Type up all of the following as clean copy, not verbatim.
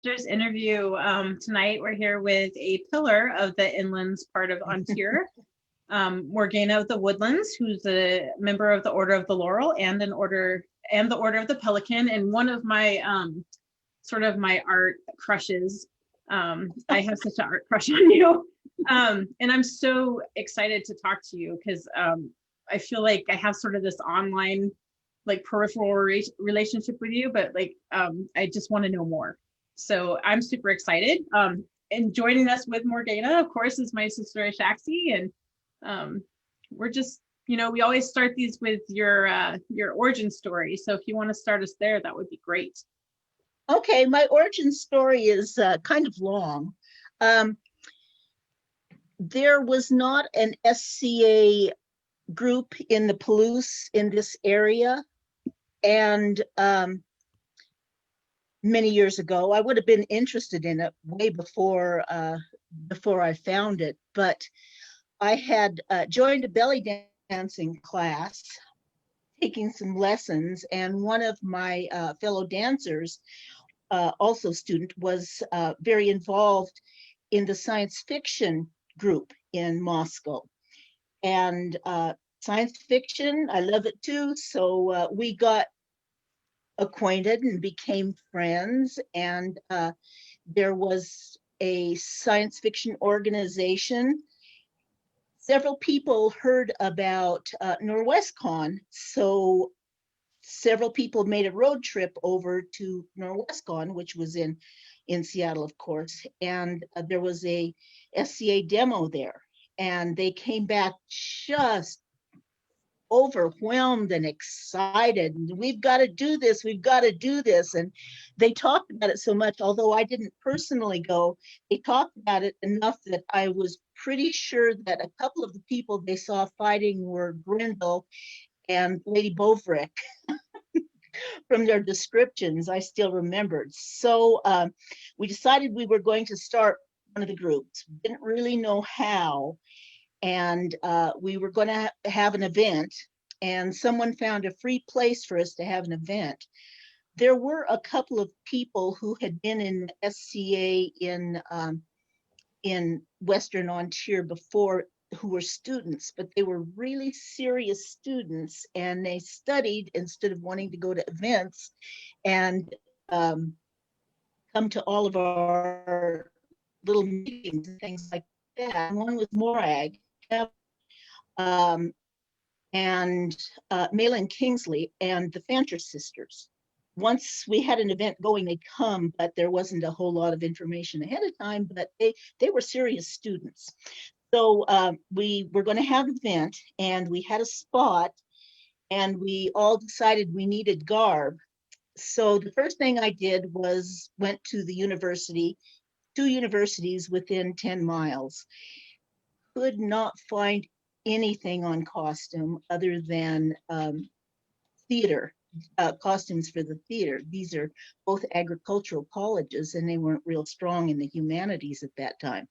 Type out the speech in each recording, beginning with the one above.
Sisters interview. Tonight we're here with a pillar of the inlands part of Ontario, Morgaina of the Woodlands, who's a member of the Order of the Laurel and the Order of the Pelican, and one of my sort of my art crushes. I have such an art crush on you, and I'm so excited to talk to you because I feel like I have sort of this online like peripheral relationship with you, but like I just want to know more. So I'm super excited. And joining us with Morgaina, of course, is my sister Ashaxi, and we're just, we always start these with your origin story. So if you want to start us there, that would be great. Okay, my origin story is kind of long. There was not an SCA group in the Palouse in this area, and many years ago, I would have been interested in it way before I found it. But I had joined a belly dancing class, taking some lessons, and one of my fellow dancers, also student, was very involved in the science fiction group in Moscow. And science fiction, I love it too. So we got acquainted and became friends. And there was a science fiction organization. Several people heard about NorwestCon, so several people made a road trip over to NorwestCon, which was in Seattle, of course, and there was a SCA demo there, and they came back just overwhelmed and excited. We've got to do this, we've got to do this. And they talked about it so much, although I didn't personally go, they talked about it enough that I was pretty sure that a couple of the people they saw fighting were Grendel and Lady Bovrick. From their descriptions, I still remembered. So we decided we were going to start one of the groups. Didn't really know how. And we were going to have an event, and someone found a free place for us to have an event. There were a couple of people who had been in SCA in Western Ontario before, who were students, but they were really serious students, and they studied instead of wanting to go to events and come to all of our little meetings and things like that. One was Morag, and Malin Kingsley and the Fancher sisters. Once we had an event going, they'd come, but there wasn't a whole lot of information ahead of time, but they were serious students. So we were going to have an event, and we had a spot, and we all decided we needed garb. So the first thing I did was went to the university, 2 universities within 10 miles. Could not find anything on costume other than theater, costumes for the theater. These are both agricultural colleges, and they weren't real strong in the humanities at that time.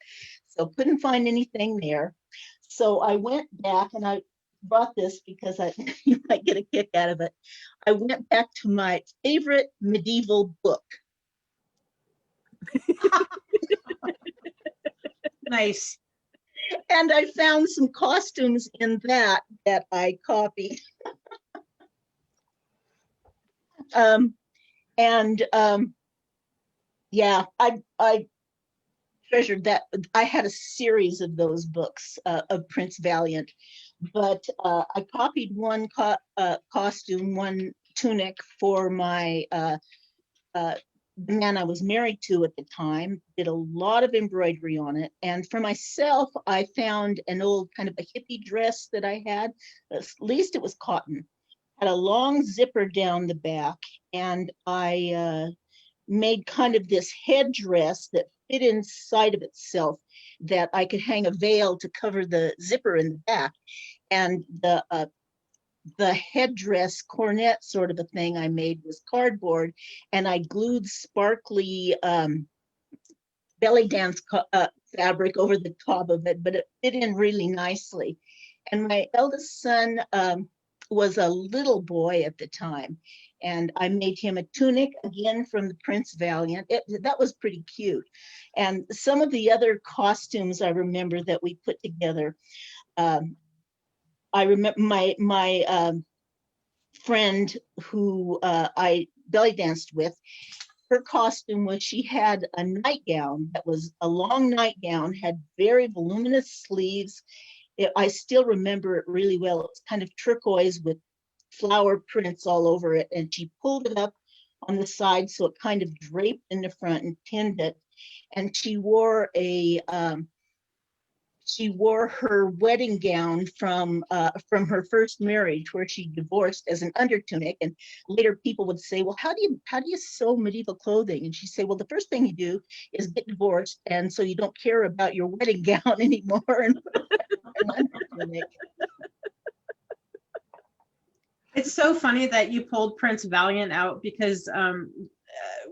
So couldn't find anything there. So I went back, and I brought this because you might get a kick out of it. I went back to my favorite medieval book. Nice. And I found some costumes in that I copied. Yeah, I treasured that. I had a series of those books of Prince Valiant, but I copied one costume, one tunic for my the man I was married to at the time, did a lot of embroidery on it. And for myself, I found an old kind of a hippie dress that I had, at least it was cotton, had a long zipper down the back, and I made kind of this headdress that fit inside of itself, that I could hang a veil to cover the zipper in the back. And the headdress cornet sort of a thing I made was cardboard, and I glued sparkly belly dance fabric over the top of it, but it fit in really nicely. And my eldest son, was a little boy at the time, and I made him a tunic again from the Prince Valiant. That was pretty cute. And some of the other costumes I remember that we put together. Um, I remember my friend who I belly danced with. Her costume was she had a nightgown that was a long nightgown, had very voluminous sleeves. I still remember it really well. It was kind of turquoise with flower prints all over it, and she pulled it up on the side so it kind of draped in the front and pinned it. And she wore her wedding gown from her first marriage, where she divorced, as an undertunic. And later people would say, "Well, how do you sew medieval clothing?" And she'd say, "Well, the first thing you do is get divorced, and so you don't care about your wedding gown anymore." And an undertunic. It's so funny that you pulled Prince Valiant out, because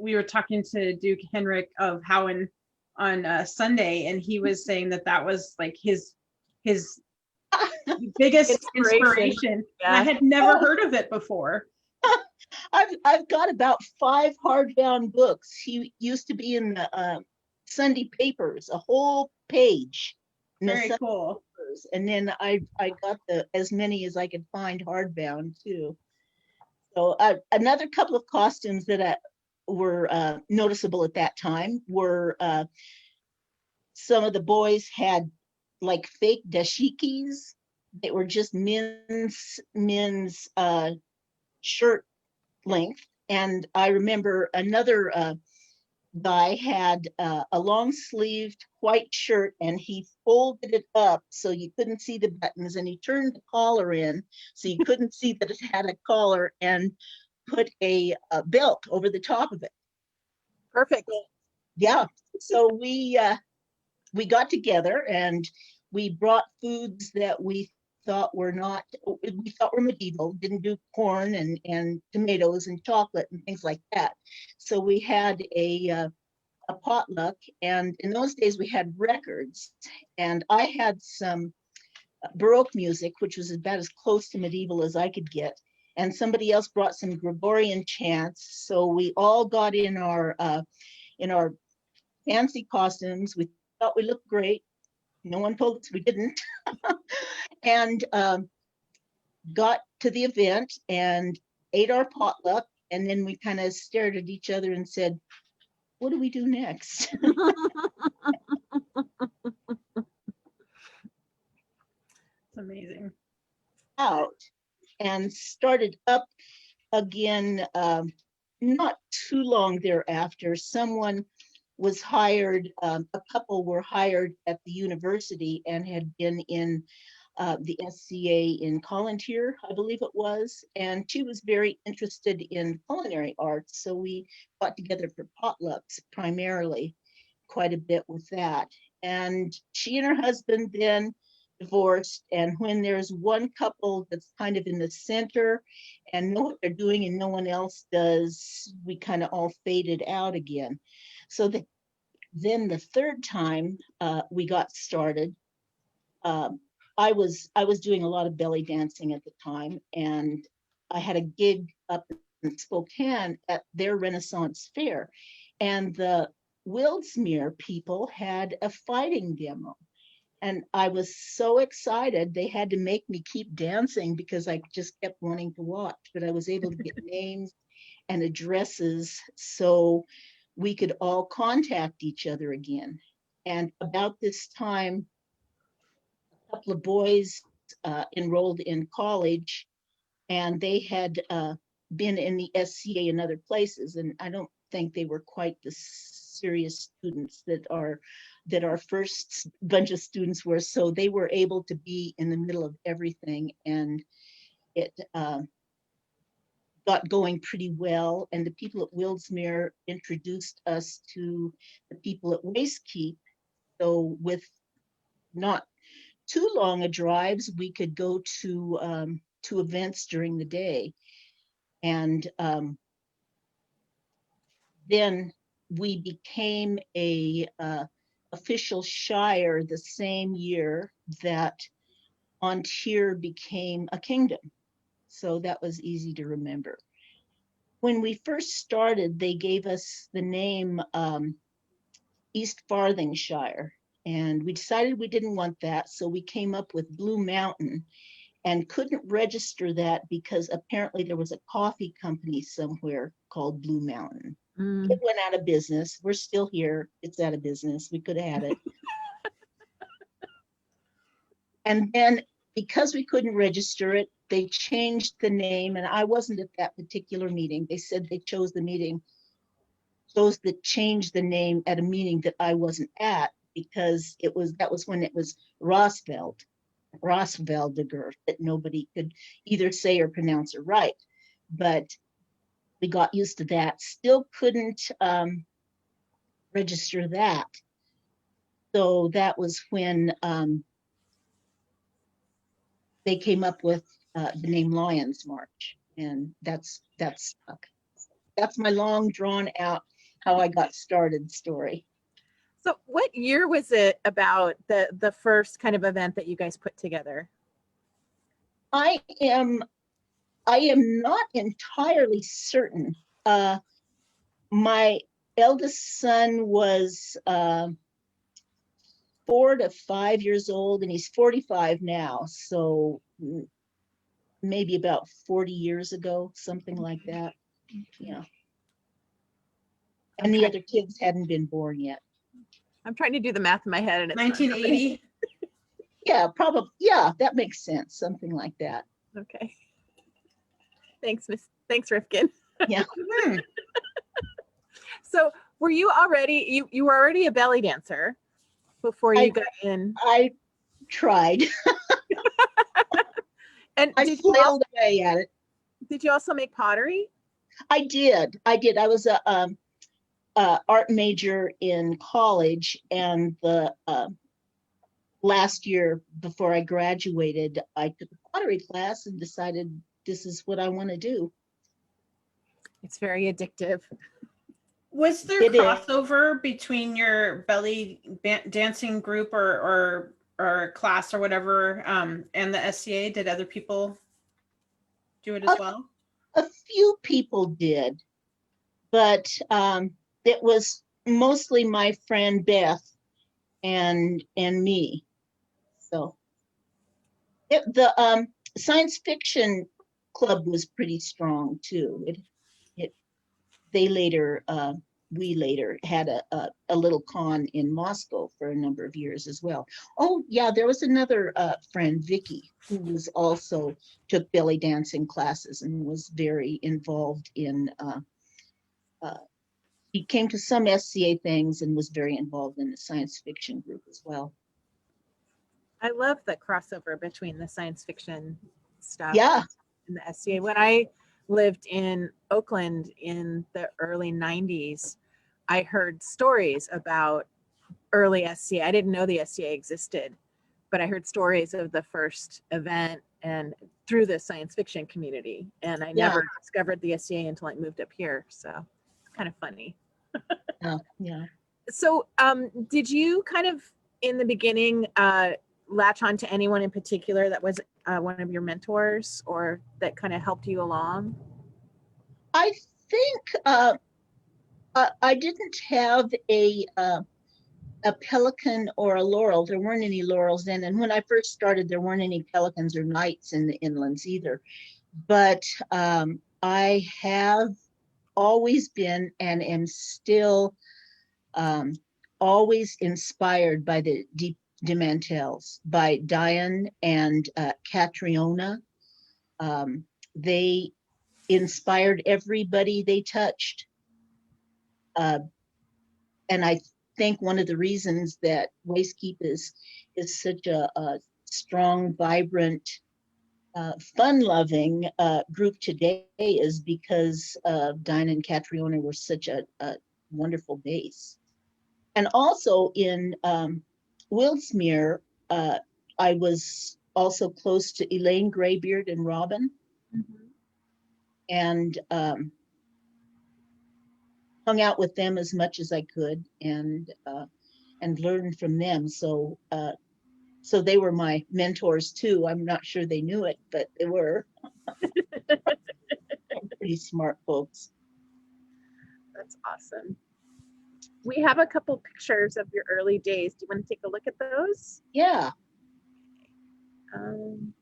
we were talking to Duke Henrik of Howen on Sunday, and he was saying that that was like his biggest inspiration. Yeah. And I had never heard of it before. I've got about 5 hardbound books. He used to be in the Sunday papers, a whole page. Very cool. And then I got as many as I could find hardbound too. So another couple of costumes that were noticeable at that time were some of the boys had like fake dashikis. They were just men's shirt length. And I remember another guy had a long sleeved white shirt, and he folded it up so you couldn't see the buttons, and he turned the collar in so you couldn't see that it had a collar, and put a belt over the top of it. Perfect. Yeah. So we got together and we brought foods that we thought were medieval, didn't do corn and tomatoes and chocolate and things like that. So we had a potluck, and in those days we had records, and I had some Baroque music, which was about as close to medieval as I could get, and somebody else brought some Gregorian chants. So we all got in our fancy costumes. We thought we looked great. No one told us we didn't. And got to the event and ate our potluck, and then we kind of stared at each other and said, "What do we do next?" It's amazing. Out and started up again. Not too long thereafter, someone was hired, a couple were hired at the university and had been in the SCA in Collintier, I believe it was, and she was very interested in culinary arts. So we got together for potlucks primarily, quite a bit with that. And she and her husband then divorced. And when there's one couple that's kind of in the center and know what they're doing and no one else does, we kind of all faded out again. So then the third time we got started, I was doing a lot of belly dancing at the time, and I had a gig up in Spokane at their Renaissance Fair, and the Wildsmere people had a fighting demo. And I was so excited, they had to make me keep dancing because I just kept wanting to watch, but I was able to get names and addresses so we could all contact each other again. And about this time, a couple of boys enrolled in college, and they had been in the SCA in other places, and I don't think they were quite the serious students that our first bunch of students were. So they were able to be in the middle of everything, and it got going pretty well. And the people at Wildsmere introduced us to the people at Wastekeep. So with not too long a drives, we could go to events during the day. And then we became a official shire the same year that Ontier became a kingdom. So that was easy to remember. When we first started, they gave us the name East Farthingshire, and we decided we didn't want that, so we came up with Blue Mountain and couldn't register that because apparently there was a coffee company somewhere called Blue Mountain. It went out of business. We're still here. It's out of business. We could have had it. And then because we couldn't register it, they changed the name. And I wasn't at that particular meeting. They said they chose to change the name at a meeting that I wasn't at because that was when it was Rosveldiger, that nobody could either say or pronounce it right. But we got used to that. Still couldn't register that. So that was when they came up with the name Lions March, and that's stuck. That's my long drawn out how I got started story. So what year was it about the first kind of event that you guys put together? I am not entirely certain. My eldest son was 4 to 5 years old, and he's 45 now. So maybe about 40 years ago, something like that. Yeah. And the other kids hadn't been born yet. I'm trying to do the math in my head, and it's 1980. Yeah, probably. Yeah, that makes sense. Something like that. Okay. Thanks, Thanks, Rifkin. Yeah. So were you already, you were already a belly dancer before you got in? I tried. And I flailed away at it. Did you also make pottery? I did. I was a art major in college, and the last year before I graduated, I took a pottery class and decided this is what I want to do. It's very addictive. Was there crossover between your belly dancing group or class or whatever and the SCA? Did other people do it as well? A few people did, but it was mostly my friend Beth and me. So the science fiction club was pretty strong too. We later had a little con in Moscow for a number of years as well. Oh yeah, there was another friend, Vicky, who was also took belly dancing classes and was very involved in he came to some SCA things and was very involved in the science fiction group as well. I love the crossover between the science fiction stuff and the SCA. When I lived in Oakland in the early 90s, I heard stories about early SCA. I didn't know the SCA existed, but I heard stories of the first event and through the science fiction community. And I never discovered the SCA until I moved up here. So it's kind of funny. Yeah. So did you kind of in the beginning latch on to anyone in particular that was one of your mentors or that kind of helped you along? I think I didn't have a pelican or a laurel. There weren't any laurels then. And when I first started, there weren't any pelicans or knights in the inlands either. But I have always been and am still always inspired by the De Mantels, by Diane and Catriona. They inspired everybody they touched. And I think one of the reasons that Wastekeep is such a strong, vibrant, fun-loving group today is because Diane and Catriona were such a wonderful base. And also in Wilsmere, I was also close to Elaine Graybeard and Robin. Mm-hmm. And hung out with them as much as I could and learned from them. So they were my mentors too. I'm not sure they knew it, but they were. Pretty smart folks. That's awesome. We have a couple pictures of your early days. Do you want to take a look at those? Yeah. And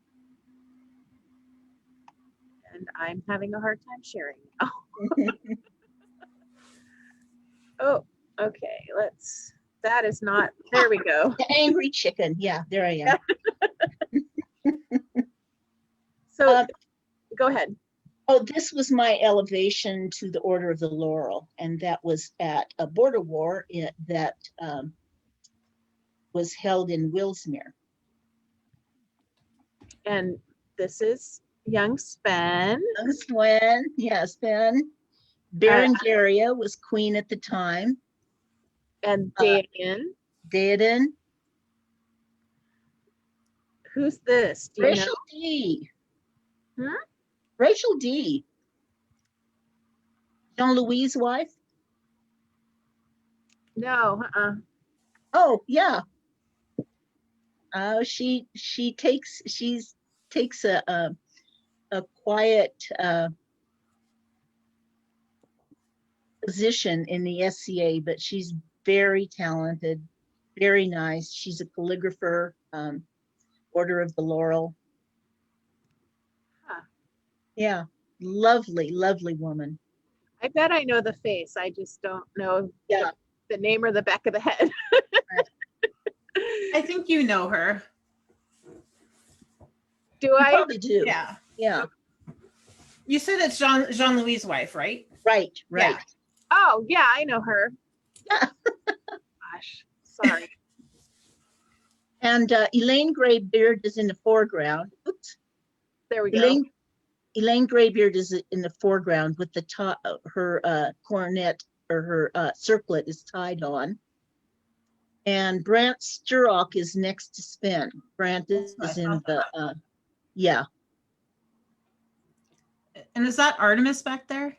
I'm having a hard time sharing. Oh, okay. That is not, there we go. The angry chicken. Yeah, there I am. So go ahead. Oh, this was my elevation to the Order of the Laurel, and that was at a border war that was held in Willsmere. And this is young Sven. Young Sven, yeah, Sven. Berengaria was queen at the time. And Dayan. Dayan. Who's this? Do you Rachel know? D. Hmm? Rachel D. Jean-Louis' wife? No, Oh, yeah. She takes a quiet position in the SCA, but she's very talented, very nice. She's a calligrapher, Order of the Laurel. Huh. Yeah, lovely, lovely woman. I bet I know the face. I just don't know Yeah. the name or the back of the head. I think you know her. Do You I? probably do. Yeah. Yeah. You said it's Jean-Louis' wife, right? Right. Yeah. Oh, yeah, I know her. Yeah. Gosh, sorry. And Elaine Greybeard is in the foreground. Oops. There we go. Elaine Greybeard is in the foreground with the top, her coronet or her circlet is tied on. And Brant Sturrock is next to Sven. Brant is in the, yeah. And is that Artemis back there?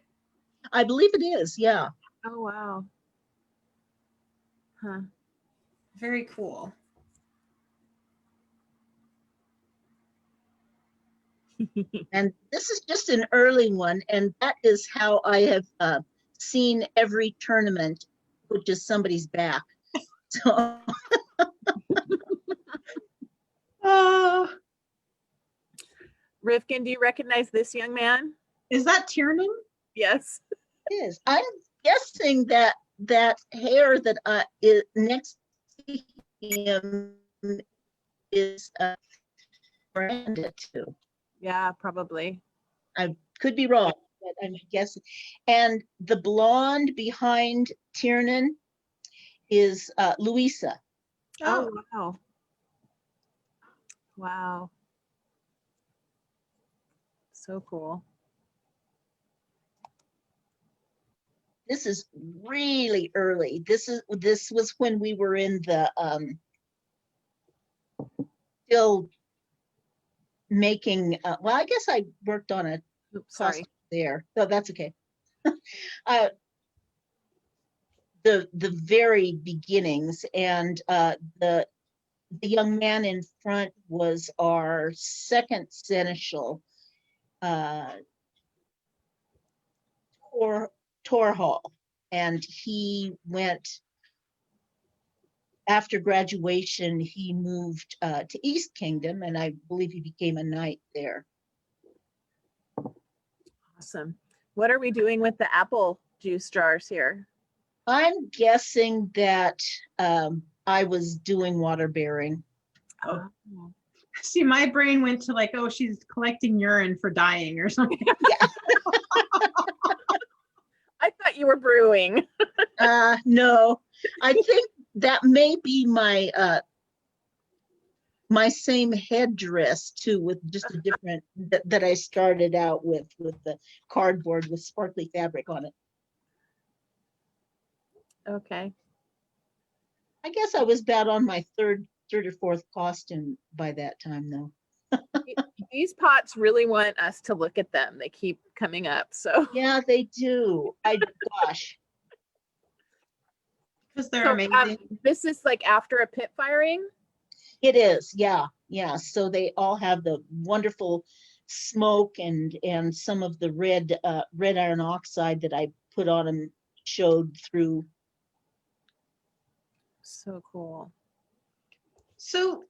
I believe it is, yeah. Oh, wow. Huh. Very cool. And this is just an early one, and that is how I have seen every tournament, which is somebody's back. So Rivkin, do you recognize this young man? Is that Tiernan? Yes. it is. I'm guessing that hair that is next to him is branded too. Yeah, probably. I could be wrong, but I'm guessing. And the blonde behind Tiernan is Louisa. Oh, wow. Wow. So cool. This is really early. This was when we were in the still making well, I guess I worked on a Oops, sorry. costume there. So that's okay. The very beginnings, and the young man in front was our second seneschal, Torhall, and he went after graduation. He moved to East Kingdom, and I believe he became a knight there. Awesome. What are we doing with the apple juice jars here? I'm guessing that I was doing water bearing. Oh. See, my brain went to like, oh, she's collecting urine for dyeing or something. Yeah. I thought you were brewing. No, I think that may be my my same headdress too, with just a different that I started out with the cardboard with sparkly fabric on it. Okay. I guess I was about on my third or fourth costume by that time, though. These pots really want us to look at them. They keep coming up. So Yeah, they do. Gosh. Because they're amazing. This is like after a pit firing? It is, yeah. So they all have the wonderful smoke and some of the red iron oxide that I put on them showed through. So cool. So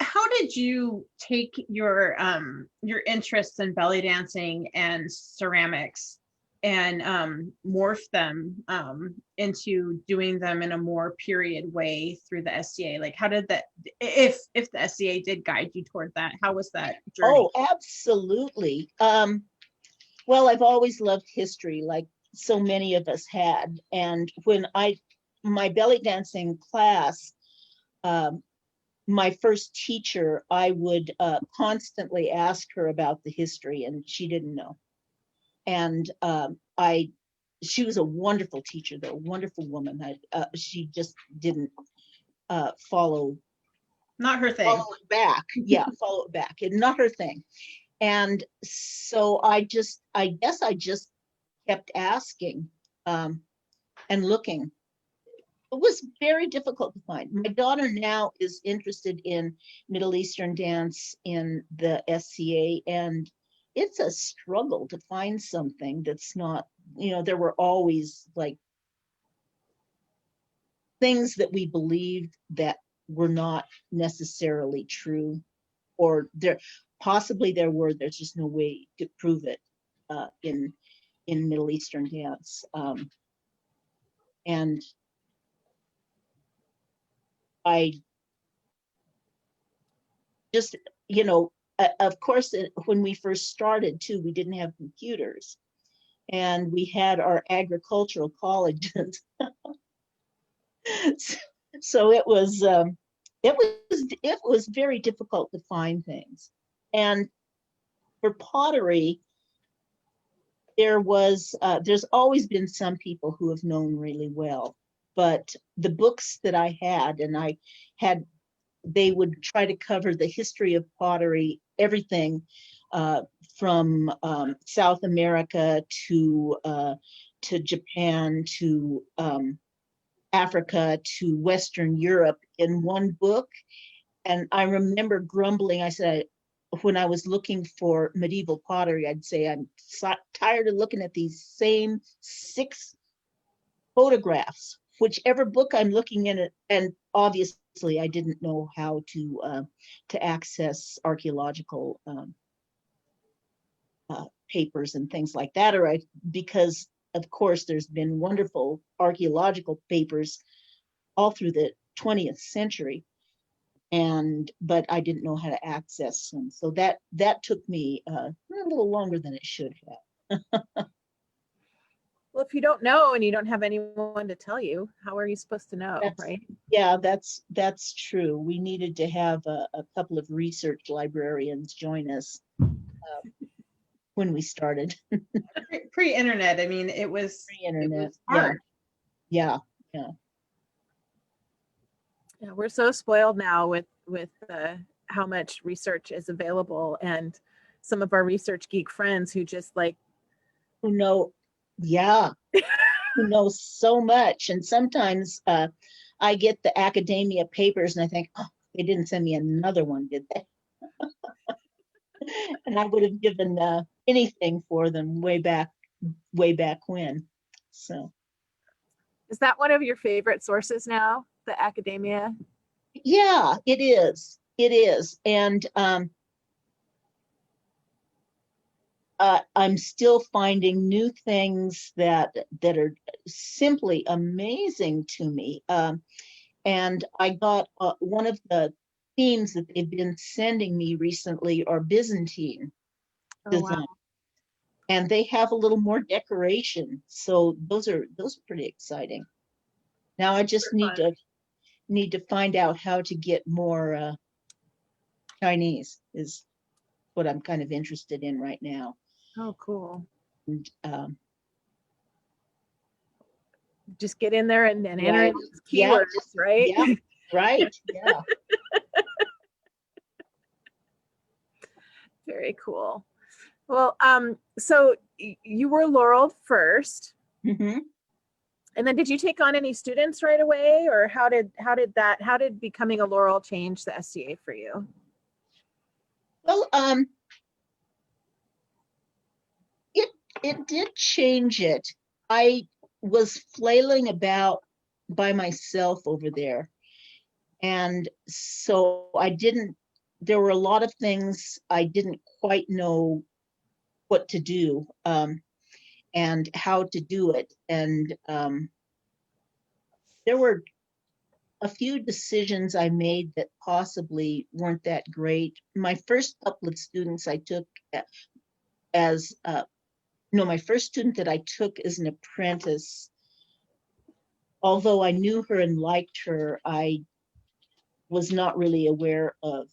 how did you take your interests in belly dancing and ceramics and morph them into doing them in a more period way through the SCA? Like, how did that, if the SCA did guide you toward that, how was that journey? Oh, absolutely. Well, I've always loved history, like so many of us had. And when my belly dancing class, my first teacher, I would constantly ask her about the history, and she didn't know. And she was a wonderful teacher, though, wonderful woman. She just didn't follow. Not her thing. Follow it back. Yeah, follow it back. And not her thing. And so I guess I just kept asking and looking. It was very difficult to find. My daughter now is interested in Middle Eastern dance in the SCA, and it's a struggle to find something that's not, there were always like things that we believed that were not necessarily true, or possibly there's just no way to prove it in Middle Eastern dance. And I just, of course, when we first started too, we didn't have computers, and we had our agricultural colleges. So it was very difficult to find things. And for pottery, there's always been some people who have known really well, but the books that I had, they would try to cover the history of pottery, everything from South America to Japan to Africa to Western Europe in one book. And I remember grumbling. I said, when I was looking for medieval pottery, I'd say, I'm tired of looking at these same 6 photographs, whichever book I'm looking in it. And obviously I didn't know how to access archaeological papers and things like that, because of course there's been wonderful archaeological papers all through the 20th century, but I didn't know how to access them. So that took me a little longer than it should have. Well, if you don't know and you don't have anyone to tell you, how are you supposed to know, right? Yeah, that's true. We needed to have a couple of research librarians join us when we started. Pre-internet. I mean, it was Pre-internet. It was hard. Yeah. Yeah, we're so spoiled now with how much research is available, and some of our research geek friends who just who know so much. And sometimes I get the academia papers and I think, oh, they didn't send me another one, did they? And I would have given anything for them way back when. So is that one of your favorite sources now, the academia? Yeah, it is. And I'm still finding new things that are simply amazing to me. And I got one of the themes that they've been sending me recently are Byzantine design. Wow. And they have a little more decoration. So those are pretty exciting. Now I just need to find out how to get more Chinese is what I'm kind of interested in right now. Oh, cool. And, just get in there and enter in keywords, right? Yeah, right. Yeah. Very cool. Well, so you were Laurel first. Mm-hmm. And then did you take on any students right away, or how did becoming a Laurel change the SCA for you? Well, It did change it. I was flailing about by myself over there. And so there were a lot of things I didn't quite know what to do, and how to do it. And there were a few decisions I made that possibly weren't that great. My first couple of students I took as, no, my first student that I took as an apprentice, although I knew her and liked her, I was not really aware of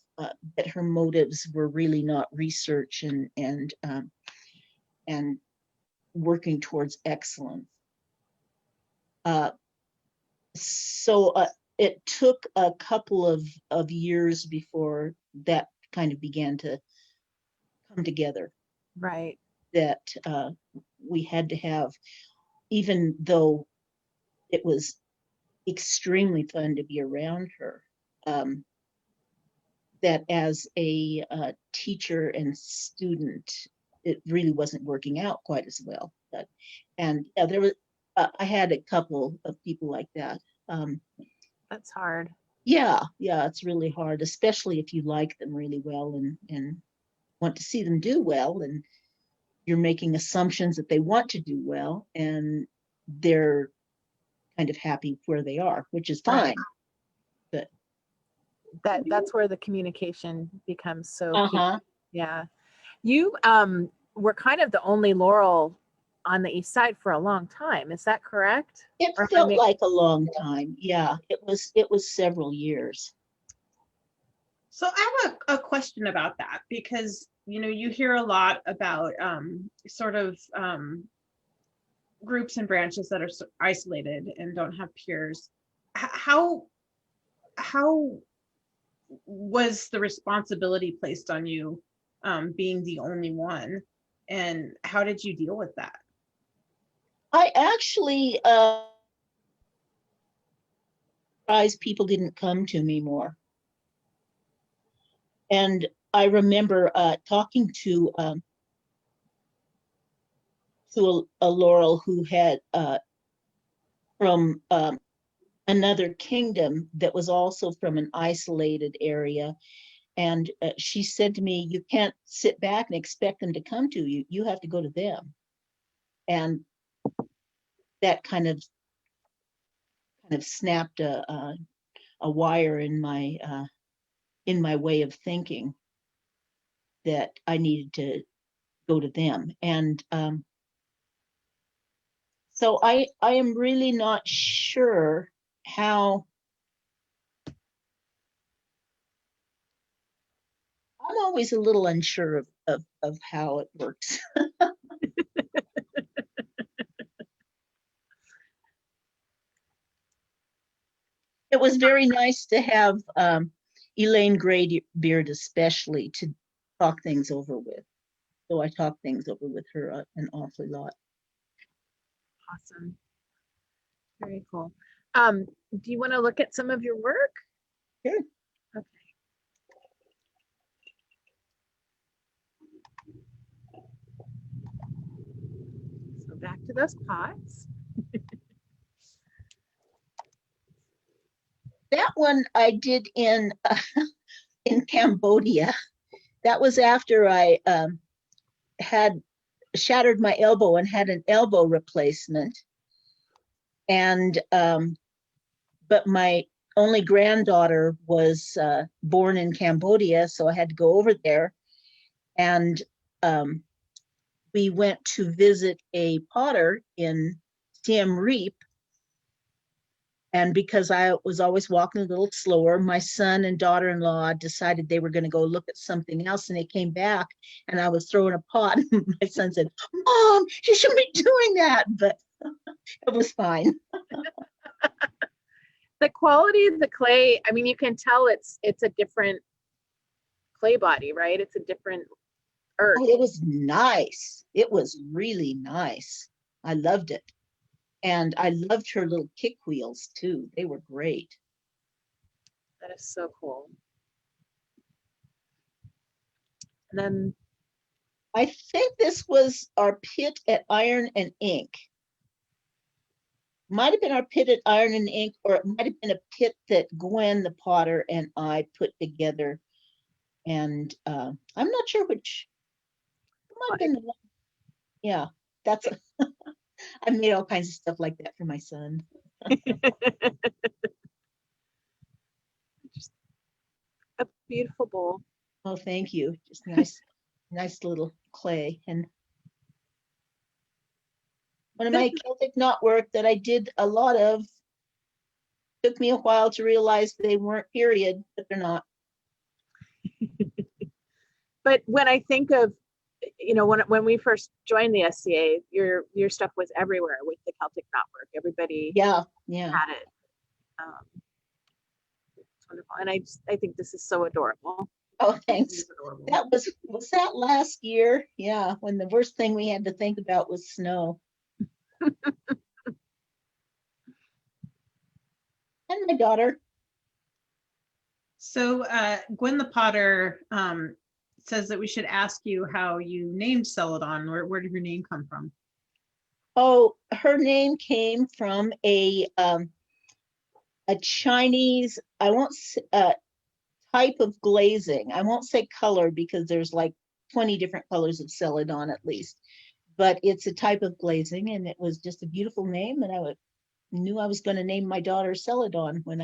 that her motives were really not research and working towards excellence. So it took a couple of years before that kind of began to come together. Right. That we had to have, even though it was extremely fun to be around her, that as a teacher and student, it really wasn't working out quite as well. But, and there was, I had a couple of people like that. That's hard. Yeah, it's really hard, especially if you like them really well and want to see them do well, and you're making assumptions that they want to do well, and they're kind of happy where they are, which is fine. Right. But that's where the communication becomes so key. Yeah. You were kind of the only Laurel on the east side for a long time. Is that correct? It felt like a long time. Yeah, it was several years. So I have a question about that, because you hear a lot about sort of groups and branches that are isolated and don't have peers. How was the responsibility placed on you, being the only one, and how did you deal with that? I actually surprised people didn't come to me more. And I remember talking to a Laurel who had from another kingdom that was also from an isolated area. And she said to me, you can't sit back and expect them to come to you. You have to go to them. And that kind of snapped a wire in my way of thinking, that I needed to go to them. And so I am really not sure how. I'm always a little unsure of how it works. It was very nice to have Elaine Graybeard especially to talk things over with. So I talked things over with her an awfully lot. Awesome. Very cool. Do you want to look at some of your work? Sure. Okay. So back to those pots. That one I did in Cambodia. That was after I had shattered my elbow and had an elbow replacement. And but my only granddaughter was born in Cambodia, so I had to go over there. And we went to visit a potter in Siem Reap. And because I was always walking a little slower, my son and daughter-in-law decided they were going to go look at something else, and they came back and I was throwing a pot. My son said, "Mom, you shouldn't be doing that," but it was fine. The quality of the clay, I mean, you can tell it's a different clay body, right? It's a different earth. Oh, it was nice. It was really nice. I loved it. And I loved her little kick wheels too. They were great. That is so cool. And then I think this was our pit at Iron and Ink. Might have been our pit at Iron and Ink, or it might have been a pit that Gwen the potter and I put together. And I'm not sure which. It might have been the one. Yeah, that's I made all kinds of stuff like that for my son. Just a beautiful bowl. Oh, thank you. Just nice little clay. And one of my Celtic knot work that I did a lot of, took me a while to realize they weren't period, but they're not. But when I think of, when we first joined the SCA, your stuff was everywhere with the Celtic knotwork. Everybody Yeah. had it. It's wonderful, and I think this is so adorable. Oh, thanks. That was that last year? Yeah, when the worst thing we had to think about was snow. And my daughter. So Gwen the Potter says that we should ask you how you named Celadon. Where did your name come from? Oh, her name came from a Chinese, I won't type of glazing. I won't say color because there's like 20 different colors of Celadon at least, but it's a type of glazing, and it was just a beautiful name, and I knew I was going to name my daughter Celadon when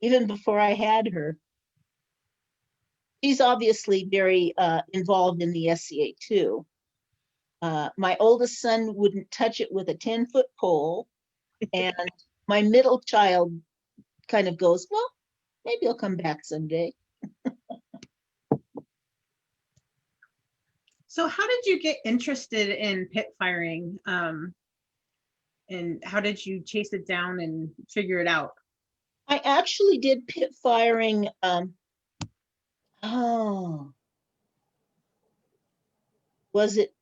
even before I had her. She's obviously very involved in the SCA too. My oldest son wouldn't touch it with a 10-foot pole, and my middle child kind of goes, well, maybe I'll come back someday. So how did you get interested in pit firing? And how did you chase it down and figure it out? I actually did pit firing. Was it?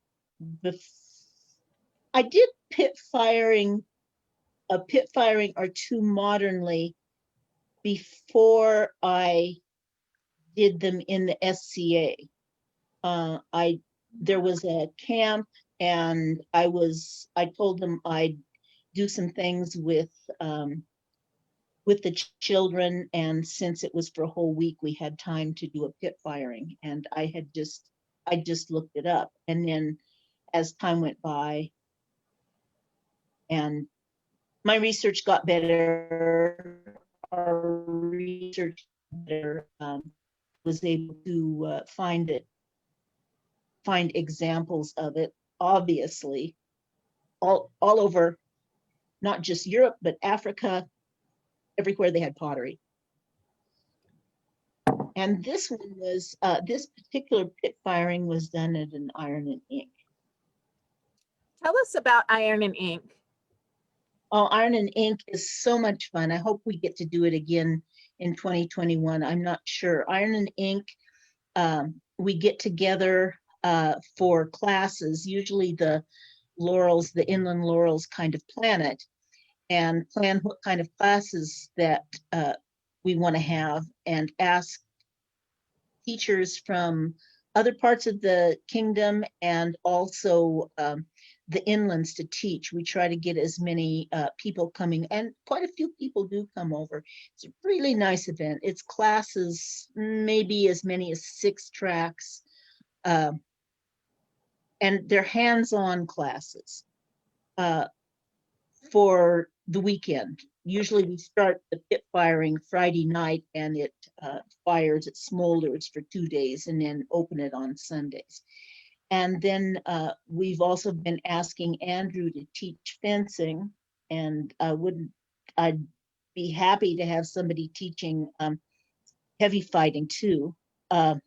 I did pit firing, a pit firing or two modernly before I did them in the SCA. There was a camp, and I told them I'd do some things with the children, and since it was for a whole week, we had time to do a pit firing, and I just looked it up, and then as time went by and my research got better, our research better, was able to find examples of it, obviously, all over, not just Europe, but Africa, everywhere they had pottery. And this one was, this particular pit firing was done at an Iron and Ink. Tell us about Iron and Ink. Oh, Iron and Ink is so much fun. I hope we get to do it again in 2021. I'm not sure. Iron and Ink, we get together for classes, usually the Laurels, the Inland Laurels kind of plan it, and plan what kind of classes that we want to have, and ask teachers from other parts of the kingdom and also the inlands to teach. We try to get as many people coming, and quite a few people do come over. It's a really nice event. It's classes, maybe as many as 6 tracks, and they're hands-on classes for the weekend. Usually we start the pit firing Friday night, and it fires, it smolders for 2 days, and then open it on Sundays. And then we've also been asking Andrew to teach fencing, and I'd be happy to have somebody teaching heavy fighting too. A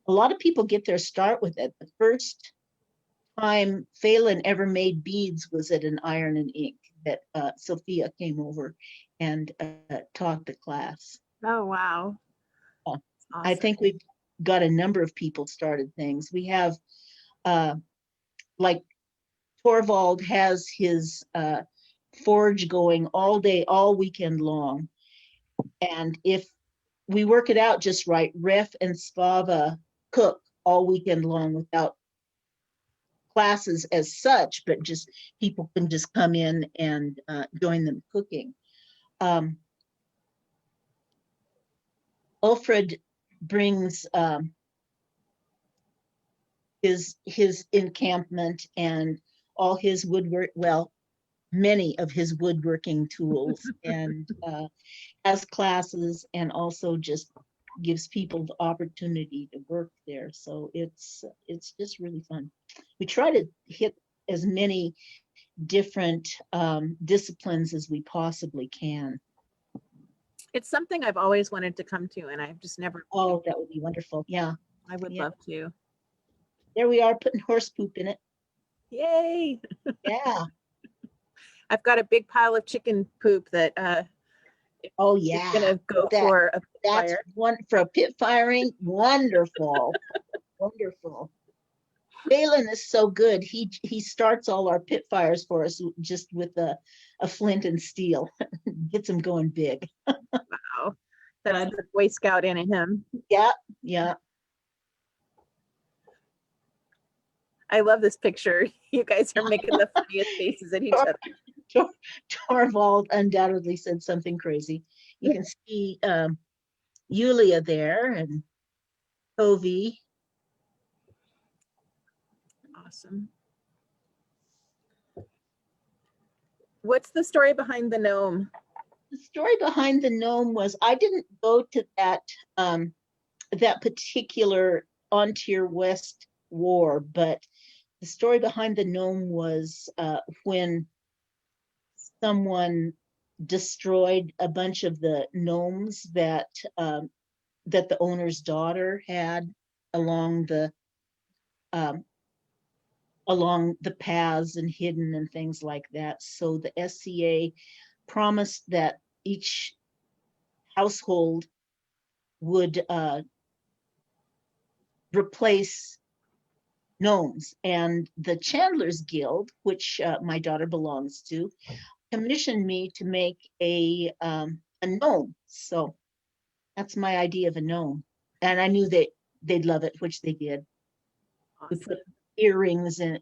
lot of people get their start with it. The first time Phelan ever made beads was at an Iron and Ink that Sophia came over and taught the class. Oh, wow. Awesome. Awesome. I think we've got a number of people started things. We have, like Torvald has his forge going all day, all weekend long. And if we work it out just right, Ref and Spava cook all weekend long without classes as such, but just people can just come in and join them cooking. Alfred brings his encampment and all his woodwork, well, many of his woodworking tools, and has classes, and also just gives people the opportunity to work there. So it's just really fun. We try to hit as many different disciplines as we possibly can. It's something I've always wanted to come to, and I've just never. Oh, that would be wonderful. Yeah. I would Yeah. love to. There we are, putting horse poop in it. Yay! Yeah. I've got a big pile of chicken poop that Oh is yeah. gonna go That- for a That's fire. one for a pit firing. Wonderful. Wonderful. Balin is so good. He starts all our pit fires for us just with a flint and steel. Gets them going big. Wow, that's the Boy Scout in him. Yeah, yeah. I love this picture. You guys are making the funniest faces at each other. Torvald undoubtedly said something crazy. You can see Yulia there and Tovey. Awesome. What's the story behind the gnome? The story behind the gnome was I didn't go to that particular On Tier West war, but the story behind the gnome was when someone destroyed a bunch of the gnomes that the owner's daughter had along the paths and hidden and things like that. So the SCA promised that each household would replace gnomes, and the Chandlers Guild, which my daughter belongs to, commissioned me to make a gnome. So that's my idea of a gnome, and I knew that they'd love it, which they did. We Awesome. put earrings and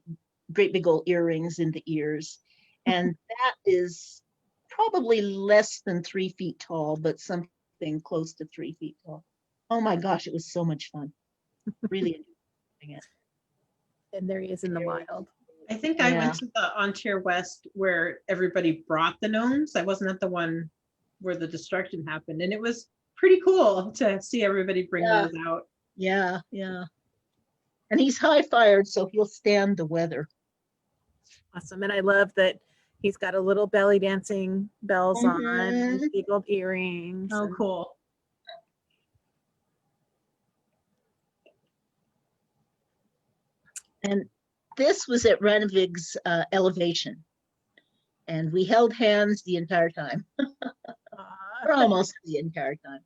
great big old earrings in the ears, and that is probably less than 3 feet tall, but something close to 3 feet tall. Oh my gosh, it was so much fun. Really enjoying it. And there he is in the wild. I think I went to the On Tier West where everybody brought the gnomes. I wasn't at the one where the destruction happened, and it was pretty cool to see everybody bring those out. Yeah, yeah. And he's high fired, so he'll stand the weather. Awesome. And I love that he's got a little belly dancing bells on, and big old earrings. Oh, cool. And this was at Ranevig's elevation. And we held hands the entire time. Or almost the entire time.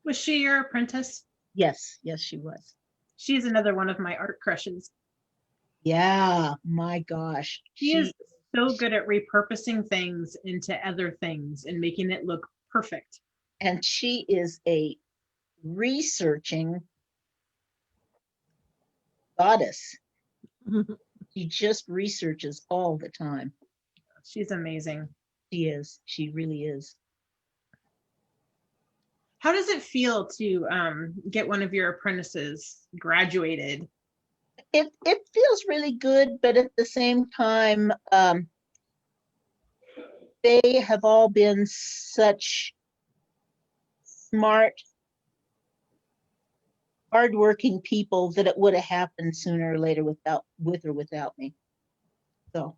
Was she your apprentice? Yes, yes, she was. She's another one of my art crushes. Yeah, my gosh. She is so good at repurposing things into other things and making it look perfect. And she is a researching goddess. She just researches all the time. She's amazing. She is. She really is. How does it feel to get one of your apprentices graduated? It feels really good, but at the same time, they have all been such smart, hardworking people that it would have happened sooner or later with or without me. So,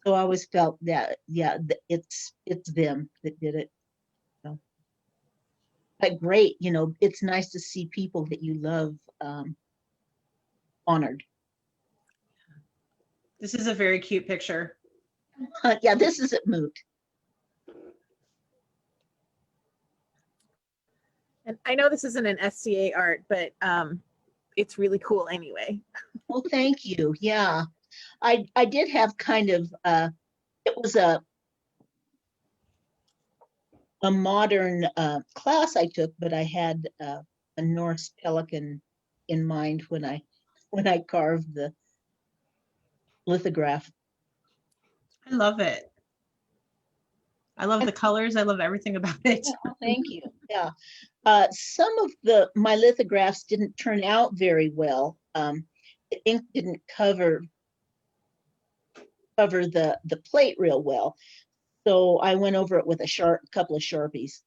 so I always felt that, yeah, it's them that did it. So, but great, you know, it's nice to see people that you love honored. This is a very cute picture. Yeah, this is at Moot. And I know this isn't an SCA art, but it's really cool anyway. Well, thank you. Yeah, I did have kind of it was a modern class I took, but I had a Norse pelican in mind when I carved the lithograph. I love it. I love the colors. I love everything about it. Oh, thank you. Yeah. Some of my lithographs didn't turn out very well. The ink didn't cover the plate real well. So I went over it with a couple of Sharpies.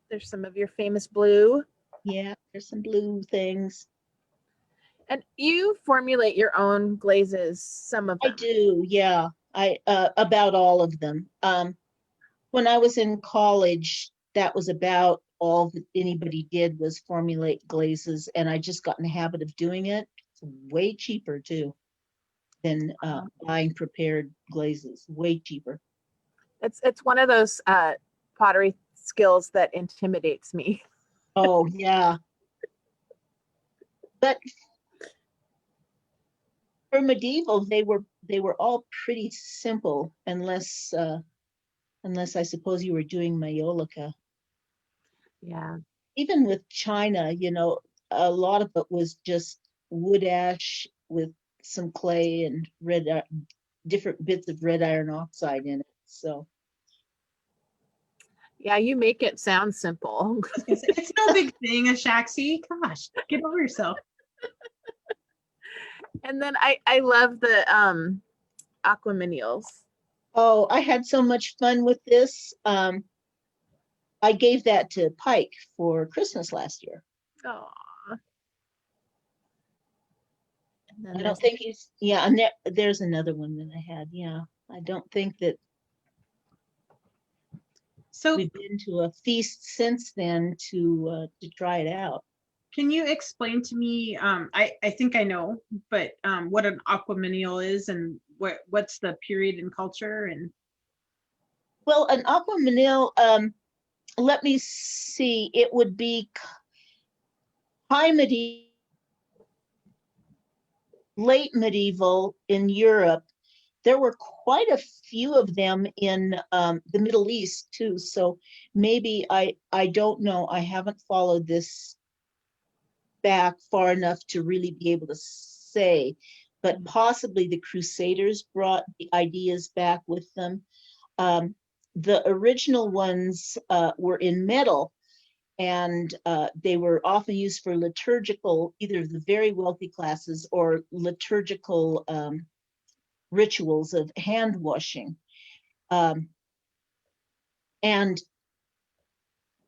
There's some of your famous blue. Yeah, there's some blue things. And you formulate your own glazes, some of I them. do, yeah. I about all of them. When I was in college, that was about all that anybody did was formulate glazes, and I just got in the habit of doing it. It's way cheaper too than buying prepared glazes. Way cheaper. It's one of those pottery skills that intimidates me. Oh yeah, but for medieval, they were all pretty simple, unless I suppose you were doing Maiolica. Yeah. Even with China, a lot of it was just wood ash with some clay and different bits of red iron oxide in it. So Yeah, you make it sound simple. It's no big thing, a shaxi. Gosh, get over yourself. And then I love the aquaminials. oh, I had so much fun with this. I gave that to Pike for Christmas last year. Oh. I don't think and there's another one that I had. Yeah, I don't think that So we've been to a feast since then to try it out. can you explain to me, I think I know, but what an aquaminial is and what's the period in culture and Well, an aquamanil, let me see, it would be high medieval, late medieval in Europe. There were quite a few of them in the Middle East too. So maybe I don't know. I haven't followed this back far enough to really be able to say, but possibly the Crusaders brought the ideas back with them. The original ones were in metal, and they were often used for liturgical, either the very wealthy classes or liturgical rituals of hand washing. And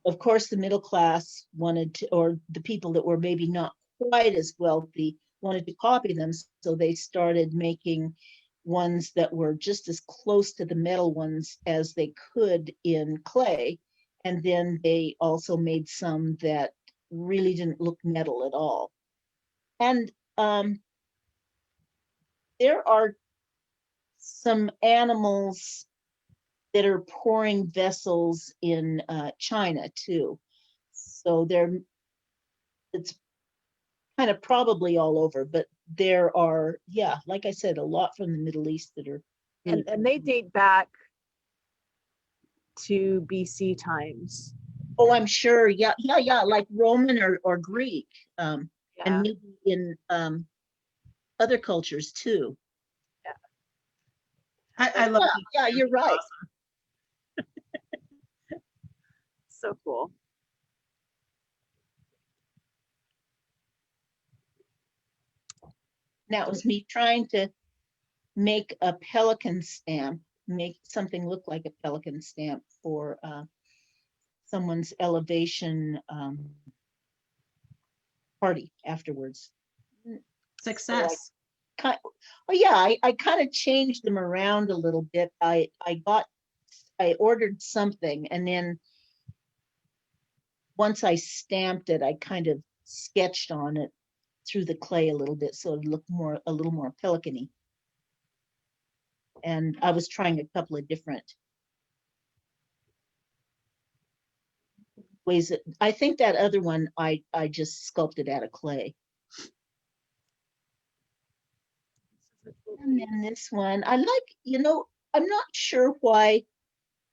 of course, the middle class wanted to, or the people that were maybe not quite as wealthy wanted to copy them. So they started making ones that were just as close to the metal ones as they could in clay. And then they also made some that really didn't look metal at all. And there are some animals that are pouring vessels in China too. So it's kind of probably all over, but there are, yeah, like I said, a lot from the Middle East that are really and they date back to BC times. oh, I'm sure. Yeah, yeah, like Roman or Greek, and Yeah. maybe in other cultures too. I love it. Yeah, you're right. So cool. Now it was me trying to make a pelican stamp, make something look like a pelican stamp for someone's elevation party afterwards. Success. Oh yeah, I kind of changed them around a little bit. I ordered something, and then once I stamped it, I kind of sketched on it through the clay a little bit so it looked a little more pelican-y. And I was trying a couple of different ways. I think that other one I just sculpted out of clay. And then this one, I like, I'm not sure why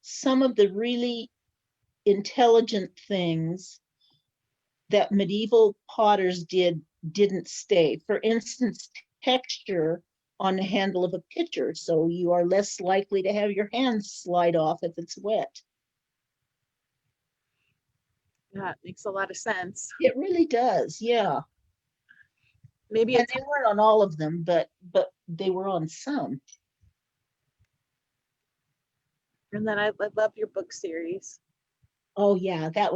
some of the really intelligent things that medieval potters didn't stay. For instance, texture on the handle of a pitcher, so you are less likely to have your hands slide off if it's wet. That makes a lot of sense. It really does, yeah. Maybe And it's they weren't on all of them, but they were on some. and then I love your book series. Oh yeah, that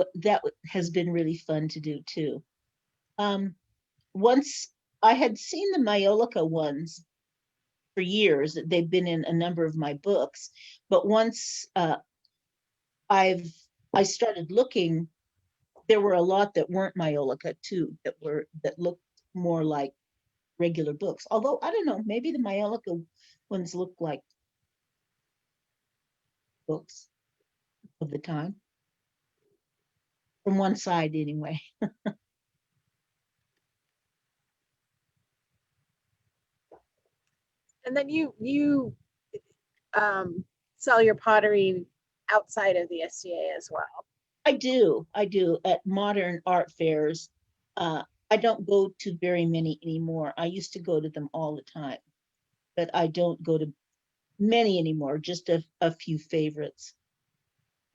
has been really fun to do too. Once I had seen the Maiolica ones for years. They've been in a number of my books, but once I started looking, there were a lot that weren't Maiolica too, that looked more like regular books. Although I don't know, maybe the Maiolica ones look like books of the time. From one side anyway. And then you sell your pottery outside of the SCA as well. I do at modern art fairs. I don't go to very many anymore. I used to go to them all the time, but I don't go to many anymore, just a few favorites.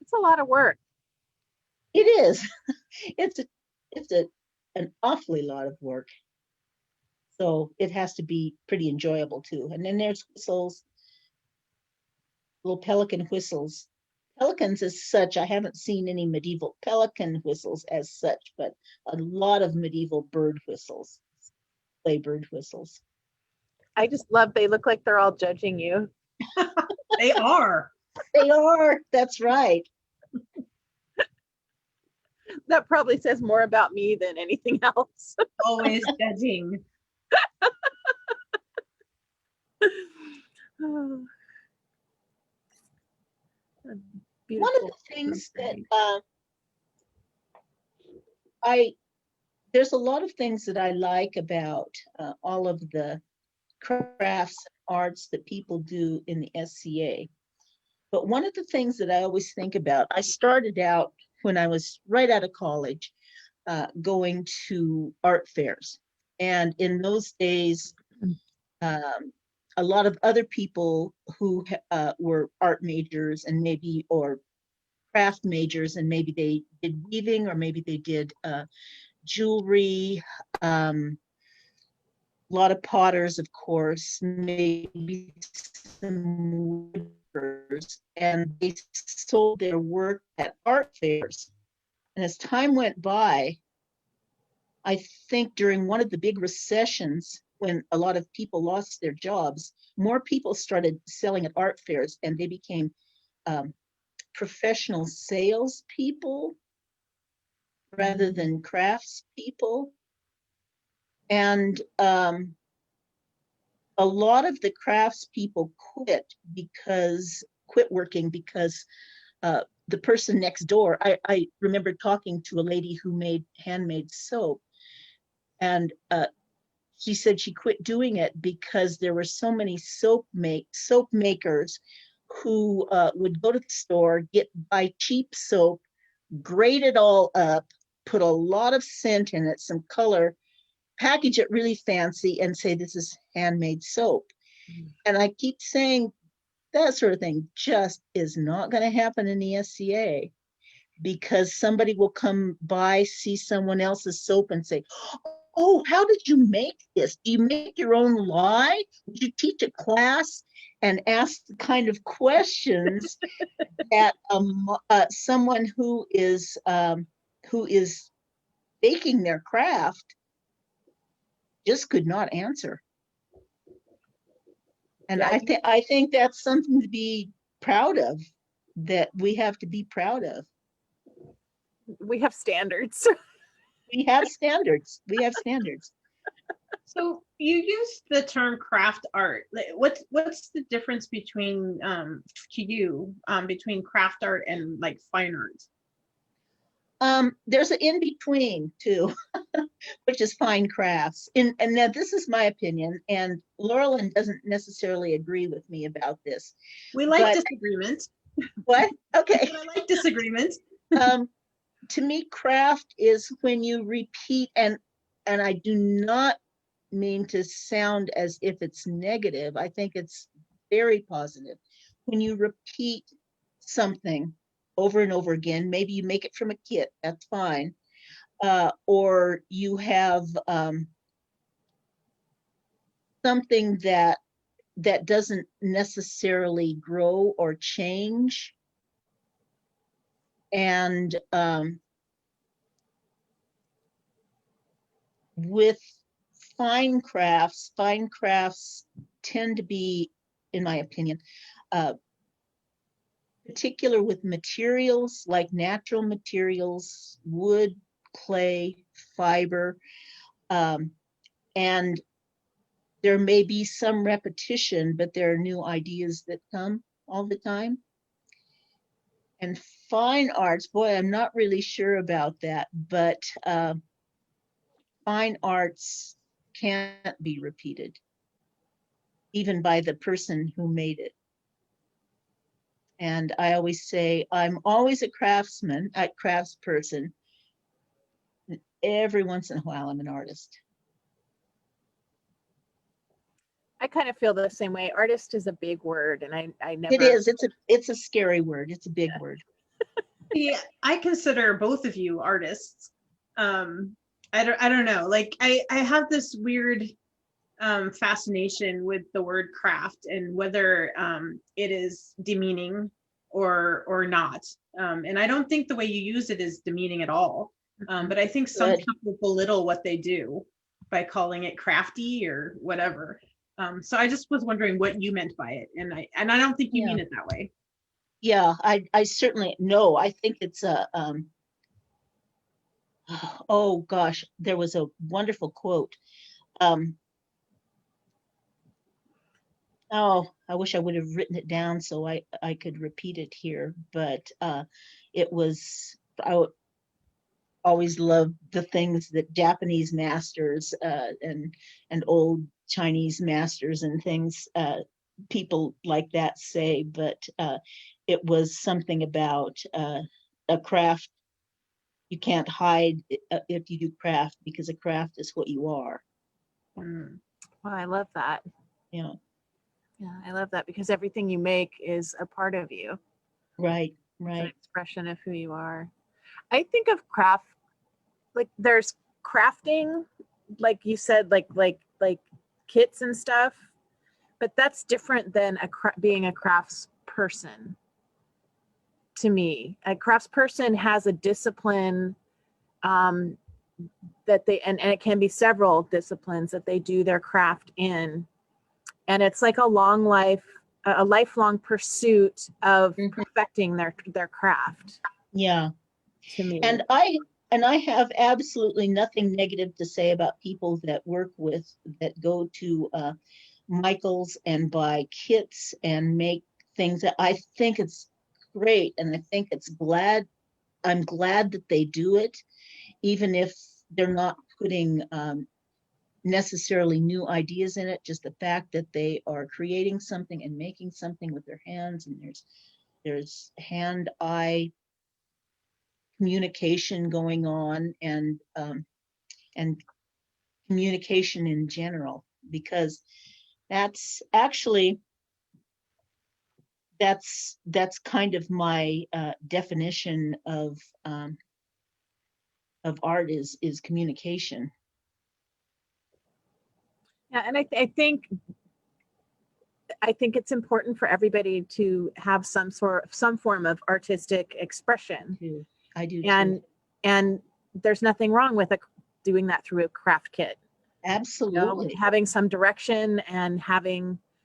It's a lot of work. It is. It's an awfully lot of work. So it has to be pretty enjoyable too. And then there's whistles, little pelican whistles. Pelicans as such, I haven't seen any medieval pelican whistles as such, but a lot of medieval bird whistles, play bird whistles. I just love, they look like they're all judging you. They are. They are, that's right. That probably says more about me than anything else. Always judging. One of the things that there's a lot of things that I like about all of the crafts and arts that people do in the SCA. But one of the things that I always think about, I started out when I was right out of college, going to art fairs. And in those days, a lot of other people who were art majors and maybe, or craft majors, and maybe they did weaving or maybe they did jewelry, a lot of potters, of course, maybe some woodworkers, and they sold their work at art fairs. And as time went by, I think during one of the big recessions, when a lot of people lost their jobs, more people started selling at art fairs, and they became professional salespeople rather than craftspeople. And a lot of the craftspeople quit working because the person next door, I remember talking to a lady who made handmade soap, and she said she quit doing it because there were so many soap makers who would go to the store, buy cheap soap, grate it all up, put a lot of scent in it, some color, package it really fancy, and say this is handmade soap. And I keep saying that sort of thing just is not going to happen in the SCA, because somebody will come by, see someone else's soap and say, oh, how did you make this? Do you make your own lye? Would you teach a class? And ask the kind of questions that someone who is baking their craft just could not answer. And Yeah, I think that's something to be proud of, that we have to be proud of. we have standards. We have standards. We have standards. So you used the term craft art. What's the difference between to you between craft art and like fine art? There's an in between too, which is fine crafts. And now this is my opinion, and Laurelyn doesn't necessarily agree with me about this. We like disagreement. What? Okay. But I like disagreement. To me, craft is when you repeat, and I do not mean to sound as if it's negative. I think it's very positive. When you repeat something over and over again, maybe you make it from a kit, that's fine. Or you have something that doesn't necessarily grow or change. And with fine crafts tend to be, in my opinion, particular with materials like natural materials, wood, clay, fiber, and there may be some repetition, but there are new ideas that come all the time. And fine arts, boy, I'm not really sure about that, but fine arts can't be repeated, even by the person who made it. And I always say, I'm always a craftsperson. Every once in a while, I'm an artist. I kind of feel the same way. Artist is a big word, and I never. It is. It's a scary word. It's a big word. Yeah, I consider both of you artists. I don't know. Like I have this weird fascination with the word craft and whether it is demeaning or not. And I don't think the way you use it is demeaning at all. But I think some people belittle what they do by calling it crafty or whatever. So I just was wondering what you meant by it, and I don't think you mean it that way. Yeah, I certainly no. I think it's a oh gosh, there was a wonderful quote. Oh, I wish I would have written it down so I could repeat it here, but it was, I always loved the things that Japanese masters and old Chinese masters and things, people like that say, but it was something about a craft. You can't hide if you do craft, because a craft is what you are. Well, I love that. Yeah. Yeah, I love that, because everything you make is a part of you. Right, It's right. an expression of who you are. I think of craft, like there's crafting, like you said, like kits and stuff, but that's different than being a crafts person. To me, a crafts person has a discipline that they, and it can be several disciplines that they do their craft in. And it's like a lifelong pursuit of perfecting their craft. Yeah. To me. And I have absolutely nothing negative to say about people that work with, that go to Michael's and buy kits and make things. That I think it's great, and I think I'm glad that they do it, even if they're not putting necessarily new ideas in it. Just the fact that they are creating something and making something with their hands, and there's hand-eye communication going on, and communication in general, because that's actually that's kind of my definition of art is communication. Yeah, and I think it's important for everybody to have some form of artistic expression. I do too. And there's nothing wrong with doing that through a craft kit. Absolutely. Having some direction, and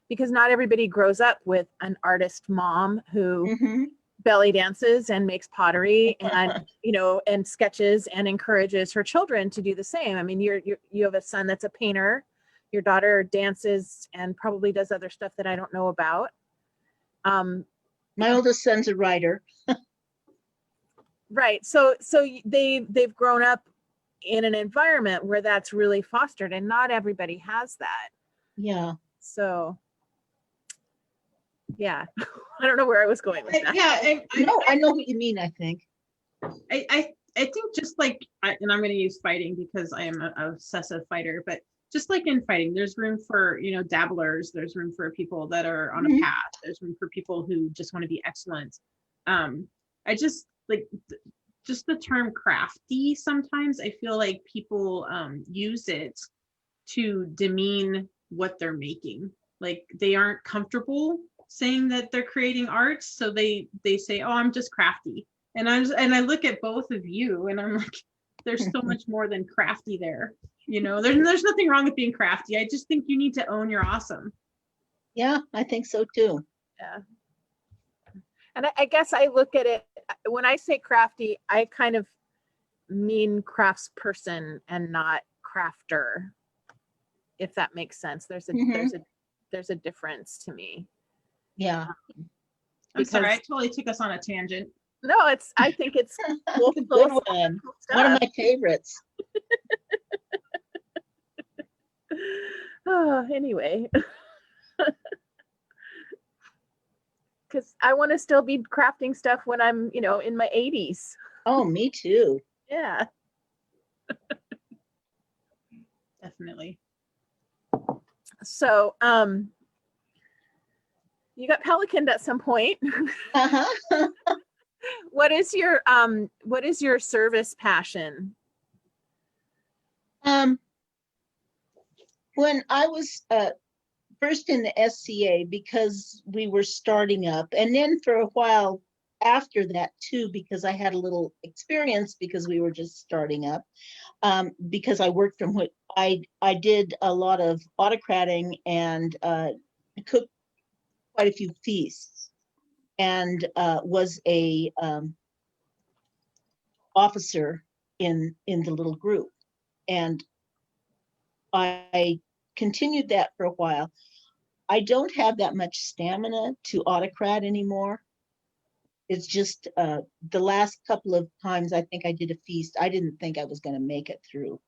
because not everybody grows up with an artist mom who belly dances and makes pottery and and sketches and encourages her children to do the same. I mean, you have a son that's a painter. Your daughter dances and probably does other stuff that I don't know about. My oldest son's a writer. Right. So they've grown up in an environment where that's really fostered, and not everybody has that. Yeah. So yeah. I don't know where I was going with that. No, I know what you mean, I think. I think just like, and I'm going to use fighting because I am an obsessive fighter, but just like in fighting, there's room for, dabblers. There's room for people that are on a path. There's room for people who just want to be excellent. I just like just the term crafty. Sometimes I feel like people use it to demean what they're making. Like they aren't comfortable saying that they're creating art, so they say, "Oh, I'm just crafty." And I look at both of you, and I'm like, "There's so much more than crafty there." There's nothing wrong with being crafty. I just think you need to own your awesome. Yeah, I think so too. Yeah. And I guess I look at it, when I say crafty, I kind of mean craftsperson and not crafter, if that makes sense. There's a difference to me. Yeah. I'm sorry, I totally took us on a tangent. No, I think it's cool. Good one. One of my favorites. Oh, anyway. Because I want to still be crafting stuff when I'm, in my 80s. Oh, me too. Yeah. Definitely. So, you got pelicaned at some point. Uh-huh. What is your service passion? When I was first in the SCA, because we were starting up, and then for a while after that too, because I had a little experience because we were just starting up, because I worked from what I did a lot of autocrating and cooked quite a few feasts, and was a officer in the little group, and I continued that for a while. I don't have that much stamina to autocrat anymore. It's just the last couple of times I think I did a feast, I didn't think I was going to make it through,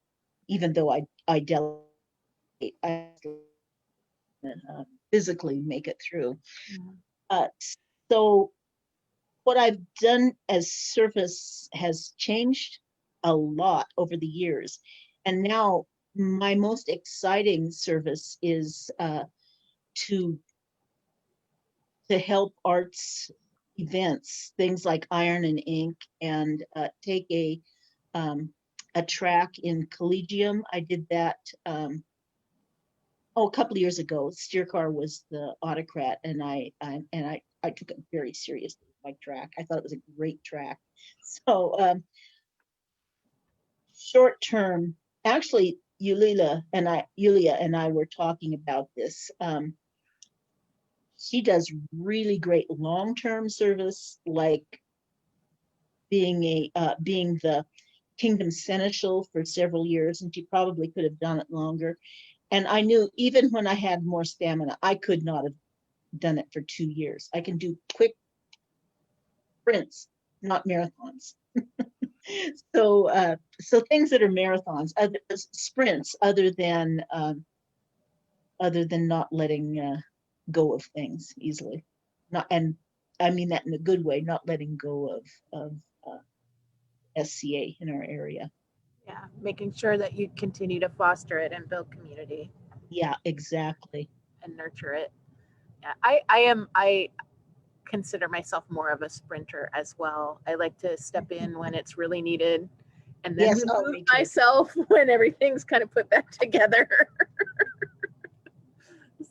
even though I delegate, I physically make it through. So what I've done as service has changed a lot over the years. And now my most exciting service is to help arts events, things like Iron and Ink, and take a track in Collegium. I did that a couple of years ago. Steercar was the autocrat, and I took it very seriously. My track, I thought it was a great track. So short term, actually, Yulia and I were talking about this. She does really great long-term service, like being the Kingdom Seneschal for several years, and she probably could have done it longer. And I knew even when I had more stamina, I could not have done it for 2 years. I can do quick sprints, not marathons. So things that are marathons, sprints, other than not letting go of things easily. Not, and I mean that in a good way, not letting go of SCA in our area. Yeah, making sure that you continue to foster it and build community. Yeah, exactly. And nurture it. Yeah, I consider myself more of a sprinter as well. I like to step in when it's really needed, and then remove myself when everything's kind of put back together.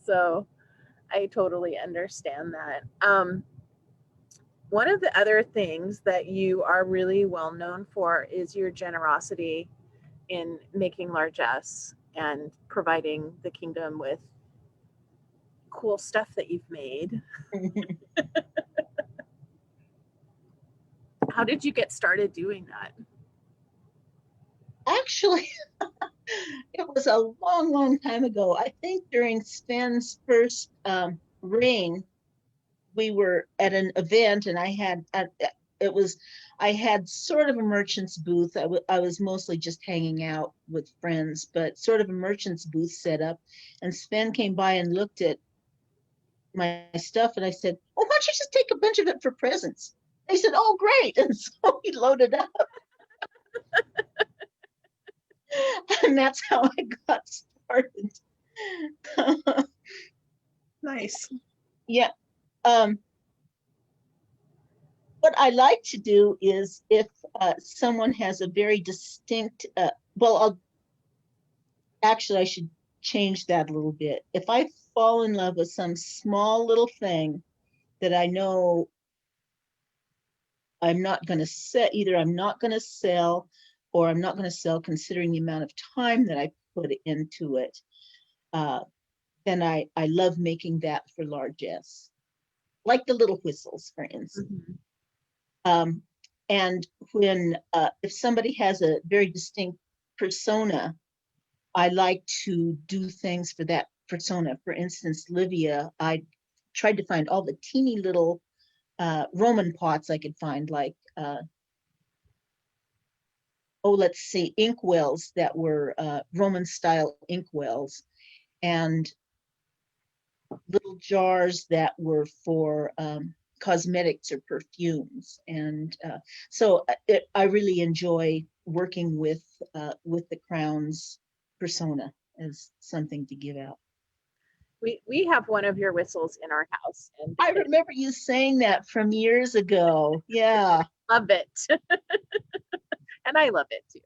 So I totally understand that. One of the other things that you are really well known for is your generosity in making largesse and providing the kingdom with cool stuff that you've made. How did you get started doing that? Actually, it was a long, long time ago. I think during Sven's first reign, we were at an event, and I had sort of a merchant's booth. I was mostly just hanging out with friends, but sort of a merchant's booth set up. And Sven came by and looked at my stuff, and I said, "Oh, why don't you just take a bunch of it for presents?" They said, "Oh, great!" And so he loaded up, and that's how I got started. Nice. Yeah. What I like to do is if someone has a very distinct, actually, I should change that a little bit. If I fall in love with some small little thing that I know I'm not going to sell, either I'm not going to sell or I'm not going to sell considering the amount of time that I put into it, then I love making that for largesse, like the little whistles, for instance. Mhm. And when if somebody has a very distinct persona, I like to do things for that persona. For instance, Livia, I tried to find all the teeny little Roman pots I could find, like let's see, inkwells that were Roman style inkwells, and little jars that were for cosmetics or perfumes. And so I really enjoy working with the Crown's persona as something to give out. We have one of your whistles in our house, and I remember you saying that from years ago. Yeah. love it. And I love it too.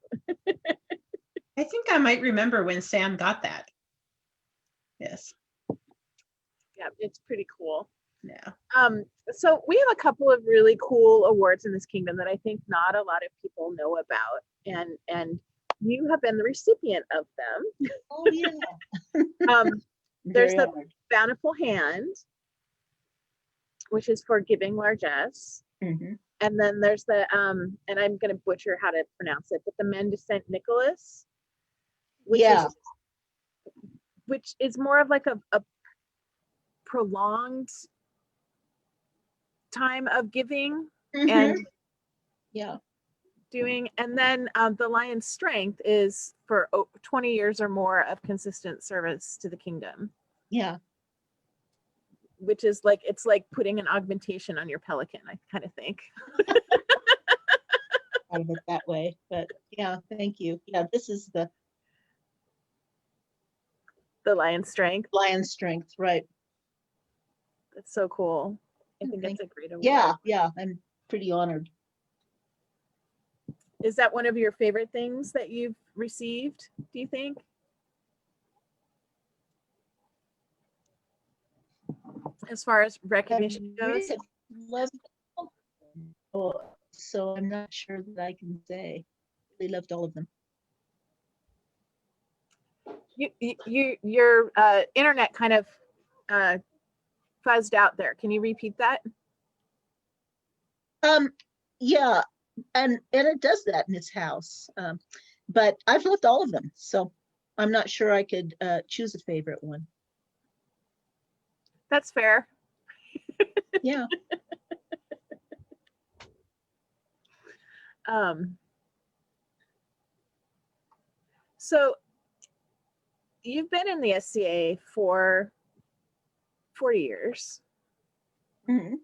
I think I might remember when Sam got that. Yes. Yeah, it's pretty cool. Yeah. So we have a couple of really cool awards in this kingdom that I think not a lot of people know about, and you have been the recipient of them. Oh yeah. There's Very the honored. Bountiful Hand, which is for giving largesse. Mm-hmm. And then there's the and I'm going to butcher how to pronounce it, but the Mend de Saint Nicholas, which is more of like a prolonged time of giving Mm-hmm. and Yeah. doing. And then the Lion's Strength is for 20 years or more of consistent service to the kingdom. Yeah. Which is like, it's like putting an augmentation on your pelican, I kind of think. Out of it that way, but yeah, thank you. Yeah, this is the Lion's Strength. Lion's Strength, right? That's so cool. I think it's a great award. Yeah, I'm pretty honored. Is that one of your favorite things that you've received, do you think? As far as recognition goes? So I'm not sure that I can say. They loved all of them. Your internet kind of fuzzed out there. Can you repeat that? Yeah, and it does that in his house. But I've loved all of them, so I'm not sure I could choose a favorite one. That's fair. Yeah. So you've been in the SCA for 40 years. Mm-hmm.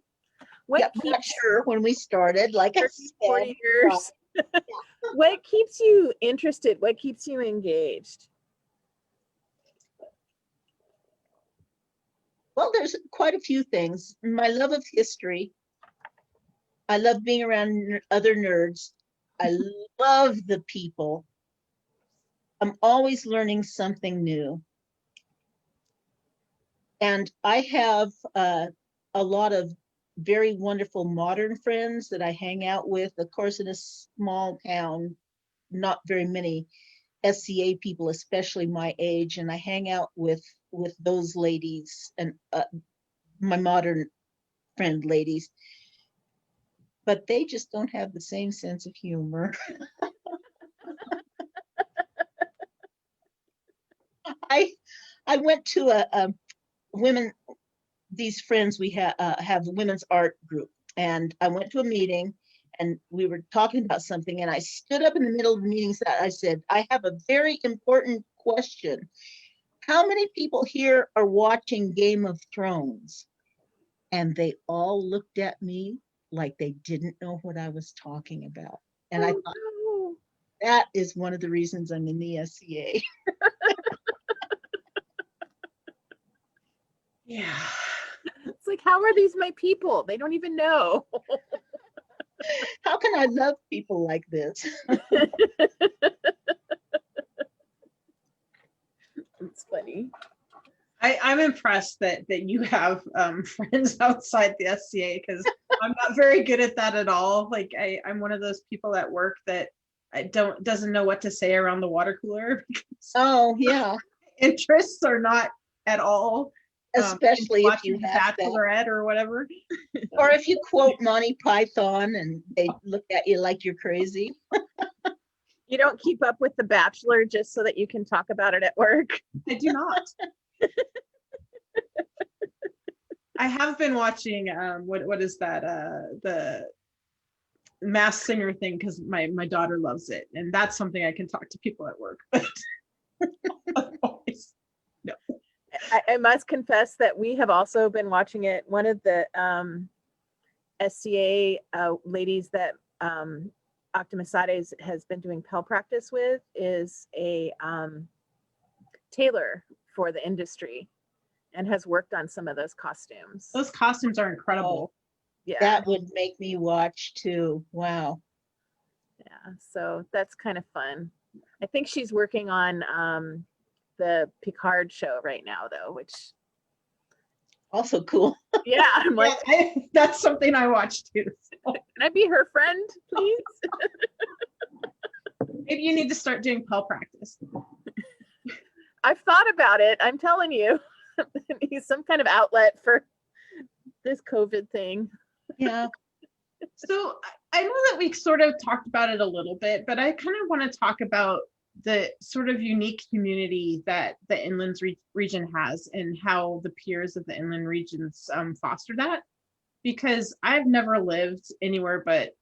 I'm not sure when we started, like 30, I said, 40 years. What keeps you interested? What keeps you engaged? Well, there's quite a few things. My love of history. I love being around other nerds. I love the people. I'm always learning something new. And I have a lot of very wonderful modern friends that I hang out with. Of course, in a small town, not very many SCA people, especially my age, and I hang out with those ladies and my modern friend ladies, but they just don't have the same sense of humor. I went to a women, these friends we have a women's art group, and I went to a meeting and we were talking about something, and I stood up in the middle of the meeting and I said, I have a very important question. How many people here are watching Game of Thrones? and they all looked at me like they didn't know what I was talking about. And I thought, no. that is one of the reasons I'm in the SCA. Yeah. It's like, how are these my people? They don't even know. How can I love people like this? It's funny. I'm impressed that you have friends outside the SCA, because I'm not very good at that at all. Like I'm one of those people at work that doesn't know what to say around the water cooler. Oh, yeah. Interests are not at all. Especially if you watching have that. Bachelorette or whatever. Or if you quote Monty Python and they look at you like you're crazy. You don't keep up with The Bachelor just so that you can talk about it at work. I do not. I have been watching what is that the Masked Singer thing, because my daughter loves it, and that's something I can talk to people at work. Otherwise, no. I must confess that we have also been watching it. One of the SCA ladies that Optimisades has been doing Pell practice with is a tailor for the industry and has worked on some of those costumes. Those costumes are incredible. Yeah. That would make me watch too. Wow. Yeah. So that's kind of fun. I think she's working on the Picard show right now, though, which Also cool. yeah, I'm like, that's something I watch too. So. Can I be her friend, please? Maybe you need to start doing Pell practice. I've thought about it. I'm telling you, he's some kind of outlet for this COVID thing. Yeah. So I know that we sort of talked about it a little bit, but I kind of want to talk about the sort of unique community that the inland region has, and how the peers of the inland regions foster that. Because I've never lived anywhere but,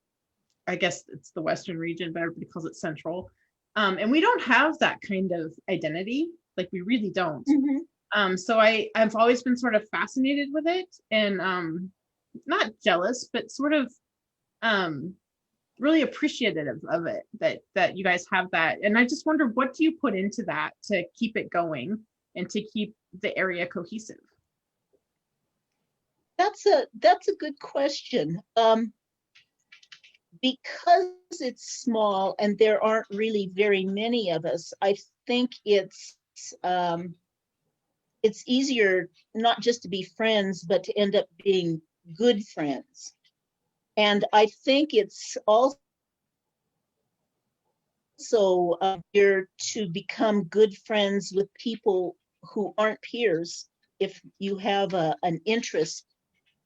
I guess it's the Western region, but everybody calls it Central. And we don't have that kind of identity. Like, we really don't. Mm-hmm. So I've always been sort of fascinated with it, and not jealous, but sort of really appreciative of it, that you guys have that. And I just wonder, what do you put into that to keep it going and to keep the area cohesive? That's a good question. Because it's small and there aren't really very many of us, I think it's easier not just to be friends, but to end up being good friends. And I think it's also here to become good friends with people who aren't peers. If you have an interest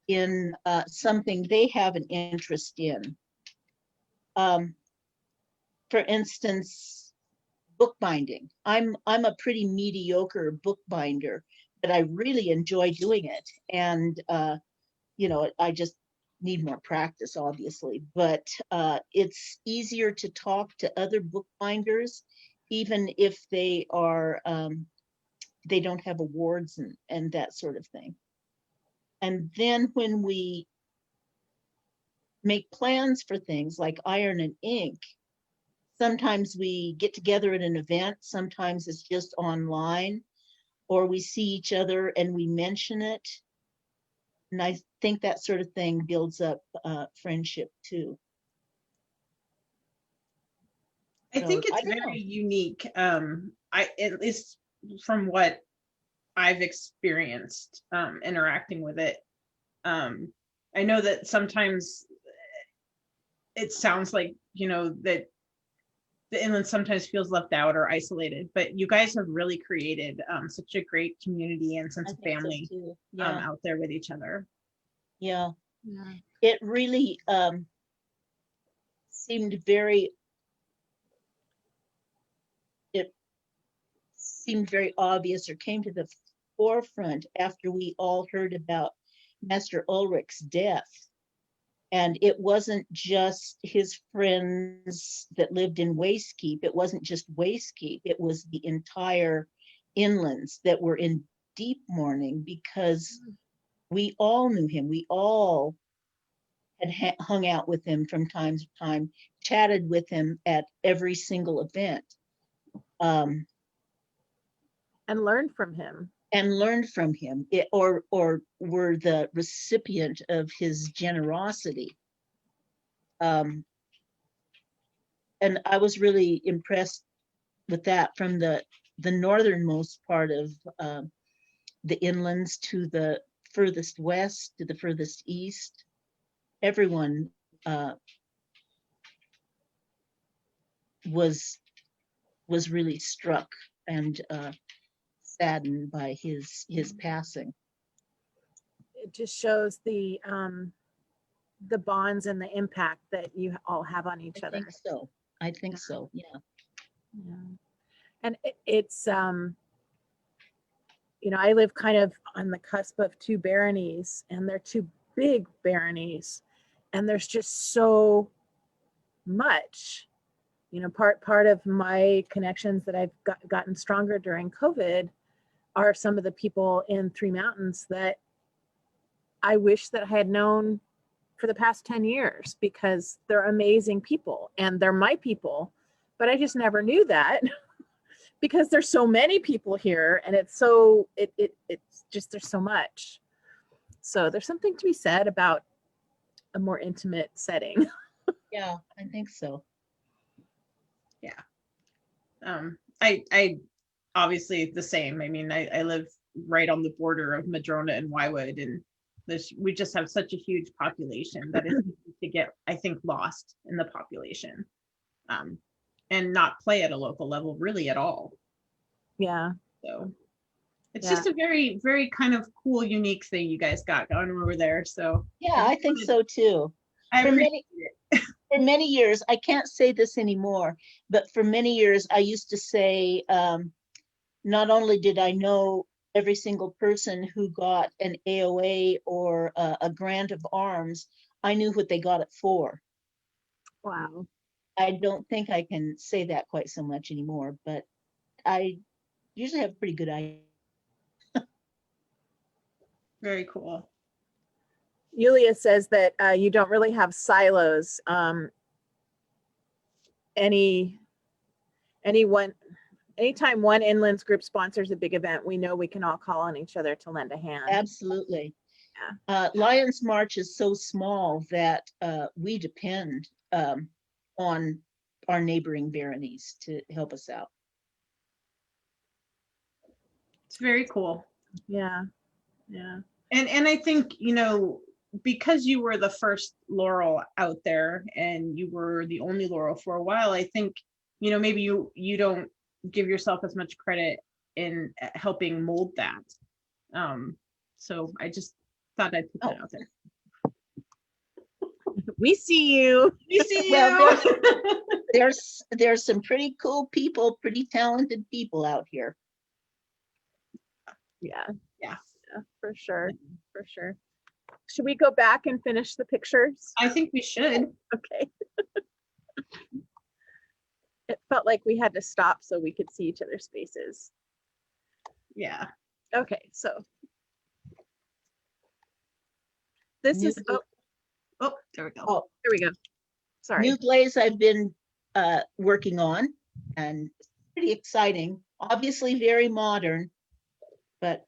in something they have an interest in. For instance, bookbinding. I'm a pretty mediocre bookbinder, but I really enjoy doing it. And I just need more practice, obviously, but it's easier to talk to other bookbinders, even if they are they don't have awards and that sort of thing. And then when we make plans for things like Iron and Ink, sometimes we get together at an event, sometimes it's just online, or we see each other and we mention it. And I think that sort of thing builds up friendship too. I think it's very unique. At least from what I've experienced interacting with it. I know that sometimes it sounds like, that the inland sometimes feels left out or isolated, but you guys have really created such a great community and sense of family out there with each other. Yeah. It really seemed very obvious, or came to the forefront after we all heard about Master Ulrich's death. And it wasn't just his friends that lived in Wastekeep. It wasn't just Wastekeep. It was the entire inlands that were in deep mourning, because we all knew him. We all had hung out with him from time to time, chatted with him at every single event, and learned from him. And learned from him, or were the recipient of his generosity. And I was really impressed with that, from the northernmost part of the inlands to the furthest west to the furthest east. Everyone was really struck and saddened by his passing. It just shows the bonds and the impact that you all have on each other. I think so. Yeah. And it's you know, I live kind of on the cusp of two baronies, and they're two big baronies, and there's just so much. You know, part of my connections that I've gotten stronger during COVID are some of the people in Three Mountains that I wish that I had known for the past 10 years, because they're amazing people and they're my people, but I just never knew that because there's so many people here, and it's just, there's so much. So there's something to be said about a more intimate setting. Yeah, I think so. Yeah. I obviously the same. I mean, I live right on the border of Madrona and Wyewood, and we just have such a huge population that it's easy to get, I think, lost in the population, and not play at a local level really at all. Yeah. So it's just a very, very kind of cool, unique thing you guys got going over there. So yeah, I think so too. I appreciate it. For many years, I can't say this anymore, but for many years I used to say, not only did I know every single person who got an AOA or a grant of arms, I knew what they got it for. Wow. I don't think I can say that quite so much anymore, but I usually have a pretty good idea. Very cool. Yulia says that you don't really have silos. Anytime one inlands group sponsors a big event, we know we can all call on each other to lend a hand. Absolutely. Yeah. Lions March is so small that we depend on our neighboring baronies to help us out. It's very cool. Yeah. Yeah. And I think, you know, because you were the first Laurel out there and you were the only Laurel for a while, I think, you know, maybe you don't give yourself as much credit in helping mold that. So I just thought I'd put that out there. We see you. We see you. Well, there's some pretty cool people, pretty talented people out here. Yeah. Yeah. Yeah, for sure. For sure. Should we go back and finish the pictures? I think we should. Okay. It felt like we had to stop so we could see each other's faces. Yeah. Okay, so this is oh, there we go. Oh, there we go. Sorry. New glaze I've been working on, and it's pretty exciting. Obviously very modern, but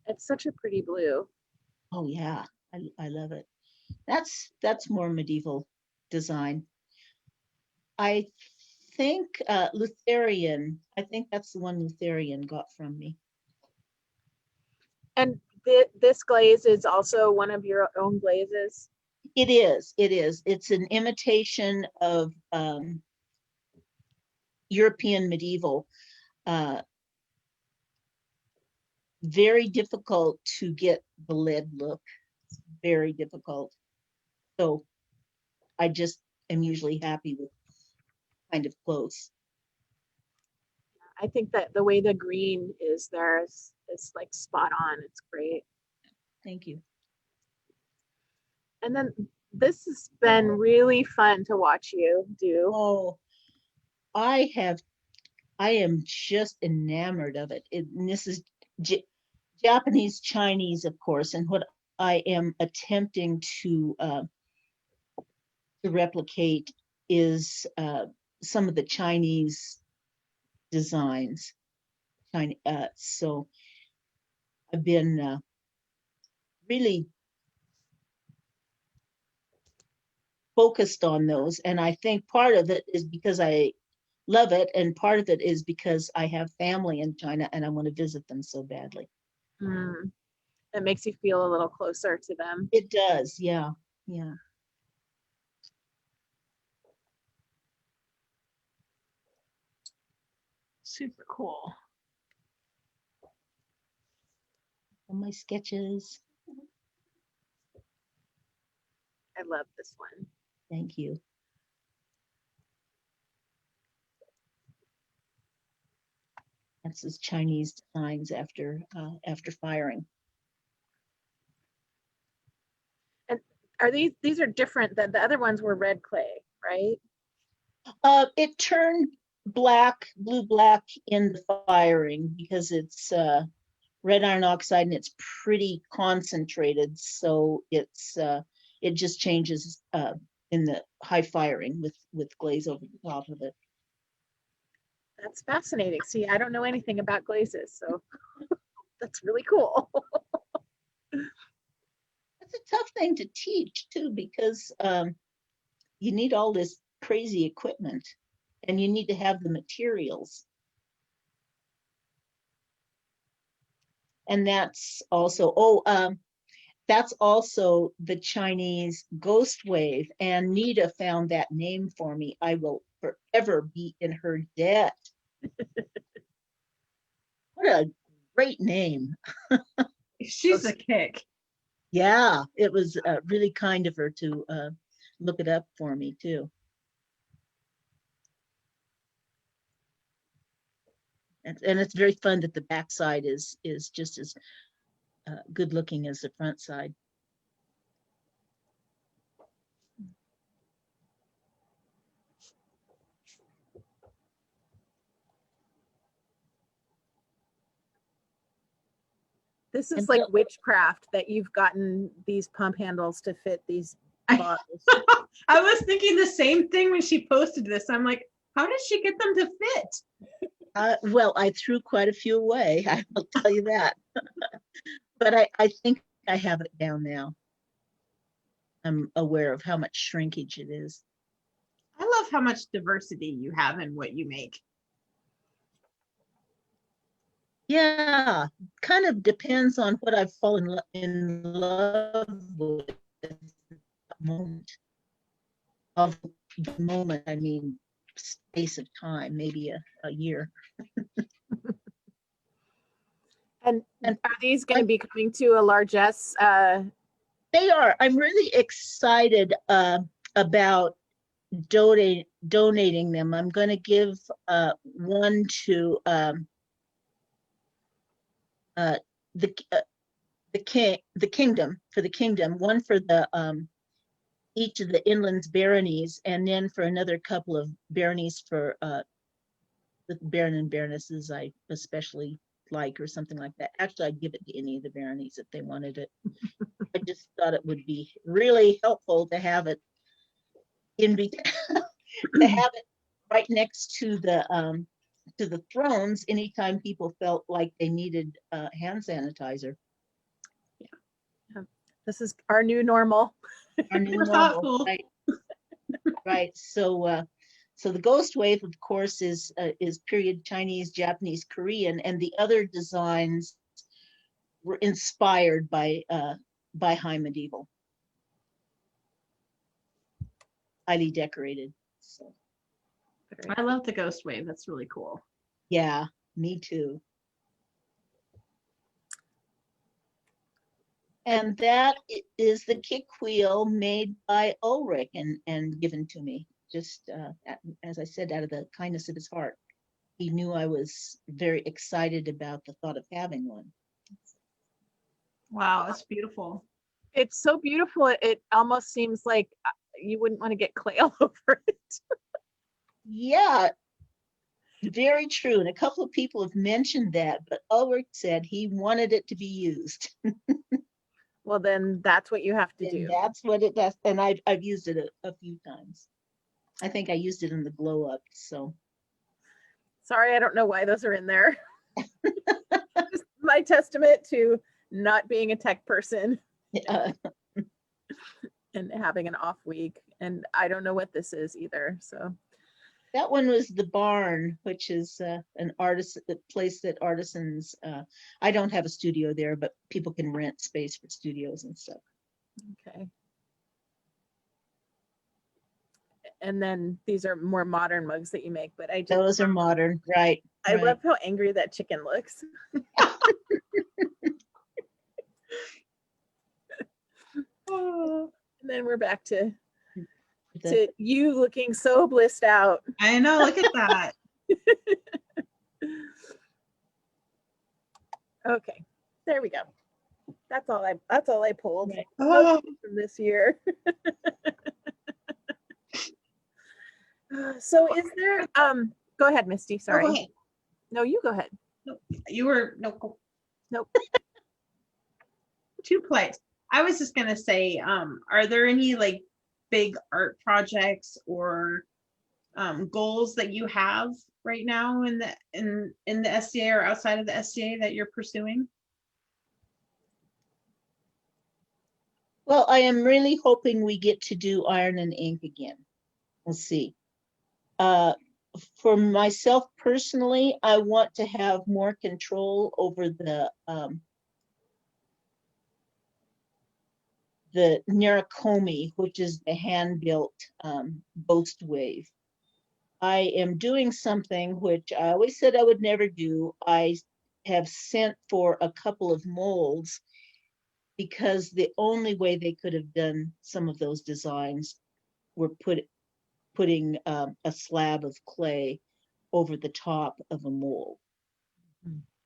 it's such a pretty blue. Oh yeah, I love it. That's more medieval design. I think Lutherian. I think that's the one Lutherian got from me. And this glaze is also one of your own glazes? It is. It is. It's an imitation of European medieval. Very difficult to get the lead look. Very difficult. So I just am usually happy with kind of close. I think that the way the green is there is like spot on. It's great. Thank you. And then this has been really fun to watch you do. Oh, I am just enamored of it. This is Japanese Chinese, of course, and what I am attempting to replicate is some of the Chinese designs. So I've been really focused on those, and I think part of it is because I love it, and part of it is because I have family in China and I want to visit them so badly. Mm. It makes you feel a little closer to them. It does, yeah, yeah. Super cool. All my sketches. I love this one. Thank you. That's his Chinese designs after firing. And are these are different than the other ones were red clay, right? It turned blue-black in the firing because it's red iron oxide and it's pretty concentrated. So it just changes in the high firing with glaze over the top of it. That's fascinating. See, I don't know anything about glazes, so that's really cool. It's a tough thing to teach too, because you need all this crazy equipment and you need to have the materials. And that's also, that's also the Chinese ghost wave. And Nita found that name for me. I will forever be in her debt. What a great name. She's a kick. Yeah, it was really kind of her to look it up for me too. And it's very fun that the backside is just as good looking as the front side. This is like witchcraft that you've gotten these pump handles to fit these bottles. I was thinking the same thing when she posted this. I'm like, how did she get them to fit? Well, I threw quite a few away, I will tell you that. But I think I have it down now. I'm aware of how much shrinkage it is. I love how much diversity you have in what you make. Yeah, kind of depends on what I've fallen in love with at the moment. Of the moment, I mean, space of time, maybe a year. And are these going to be coming to a largesse? They are. I'm really excited about donating them. I'm going to give one to the kingdom, for the kingdom, one for the each of the inlands baronies, and then for another couple of baronies for the baron and baronesses I especially like, or something like that. Actually, I'd give it to any of the baronies if they wanted it. I just thought it would be really helpful to have it to have it right next to the thrones anytime people felt like they needed hand sanitizer. This is our new normal. Our new normal, right? Right. So so the ghost wave, of course, is period Chinese, Japanese, Korean, and the other designs were inspired by high medieval, highly decorated. So I love the ghost wave. That's really cool. yeah, me too. And that is the kick wheel made by Ulrich and given to me, just as I said, out of the kindness of his heart. He knew I was very excited about the thought of having one. Wow, it's beautiful. It's so beautiful. It almost seems like you wouldn't want to get clay all over it. Yeah, Very true. And a couple of people have mentioned that, but Ulrich said he wanted it to be used. Well, then that's what you have to And do. that's what it does. And I've used it a few times. I think I used it in the glow up. So Sorry, I don't know why those are in there. Just my testament to not being a tech person and having an off week. And I don't know what this is either. So that one was the barn, which is an artist, a place that artisans, I don't have a studio there, but people can rent space for studios and stuff. okay. And then these are more modern mugs that you make, but I just Those are modern, right? I right. love how angry that chicken looks. Oh, and then we're back to you looking so blissed out. I know, look at that. Okay, there we go. That's all I pulled Right. Oh, from this year. So is there go ahead, Misty. Sorry. go ahead. No, you go ahead. You were no. Nope. Two plays. I was just gonna say, are there any like big art projects or goals that you have right now in the SCA or outside of the SCA that you're pursuing? Well, I am really hoping we get to do Iron and Ink again. We'll see. For myself personally, I want to have more control over the Narikomi, which is the hand-built Ghost Wave. I am doing something which I always said I would never do. I have sent for a couple of molds because the only way they could have done some of those designs were putting a slab of clay over the top of a mold.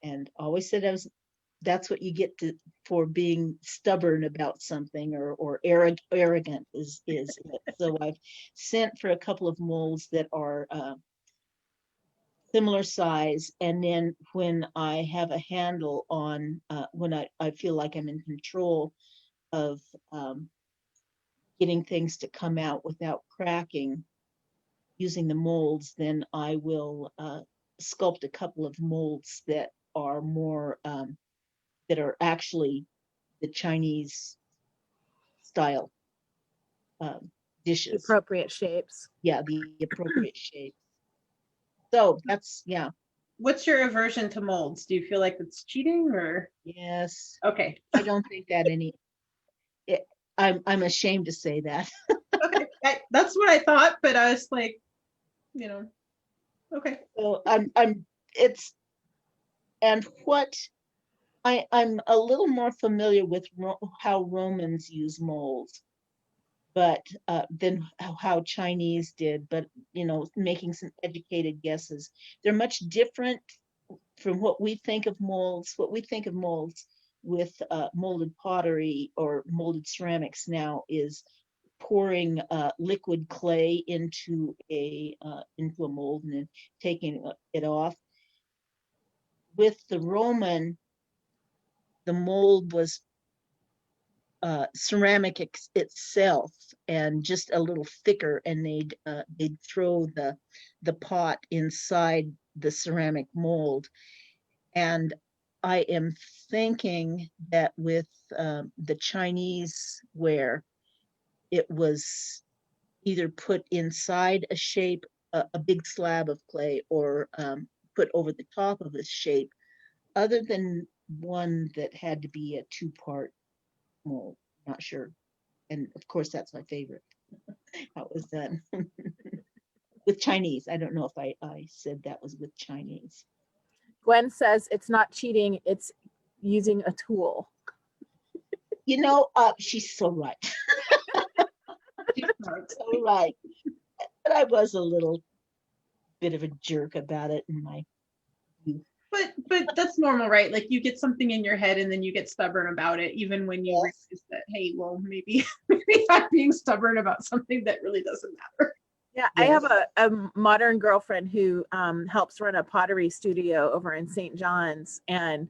And always said that's what you get for being stubborn about something or arrogant is it. So I've sent for a couple of molds that are similar size, and then when I have a handle on when I feel like I'm in control of getting things to come out without cracking using the molds, then I will sculpt a couple of molds that are more that are actually the Chinese style dishes. Appropriate shapes. Yeah, the appropriate shape. So that's, yeah. What's your aversion to molds? Do you feel like it's cheating or? Yes. Okay. I don't think that I'm ashamed to say that. Okay. That's what I thought, but I was like, okay. So it's, and what I'm a little more familiar with how Romans use molds, but than how Chinese did, but making some educated guesses. They're much different from what we think of molds. What we think of molds with molded pottery or molded ceramics now is pouring liquid clay into a mold and then taking it off. With the Roman, the mold was ceramic itself and just a little thicker, and they'd throw the pot inside the ceramic mold. And I am thinking that with the Chinese ware, it was either put inside a shape, a big slab of clay, or put over the top of a shape, other than one that had to be a two-part mold. Not sure. And of course, that's my favorite. That was done with Chinese. I don't know if I said that was with Chinese. Gwen says it's not cheating, it's using a tool. She's so right. She's so right. But I was a little bit of a jerk about it in my youth. But that's normal, right? Like you get something in your head and then you get stubborn about it, even when you realize that, hey, well, maybe I'm being stubborn about something that really doesn't matter. Yeah, I have a modern girlfriend who helps run a pottery studio over in St. John's, and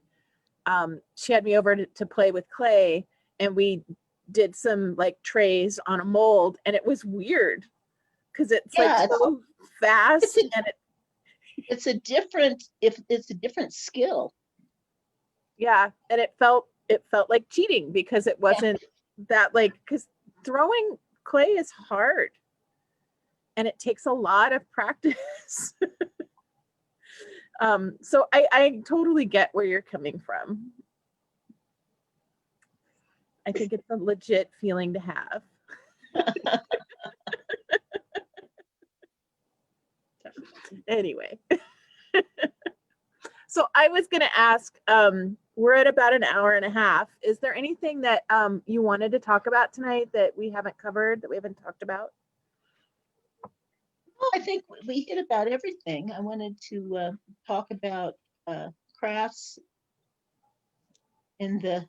she had me over to play with clay, and we did some like trays on a mold, and it was weird because it's like so fast, and it's a different skill. Yeah, and it felt like cheating because it wasn't that like, because throwing clay is hard and it takes a lot of practice. So I totally get where you're coming from. I think it's a legit feeling to have. Anyway. So I was going to ask, we're at about an hour and a half. Is there anything that you wanted to talk about tonight that we haven't covered, that we haven't talked about? Well, I think we hit about everything. I wanted to talk about crafts in the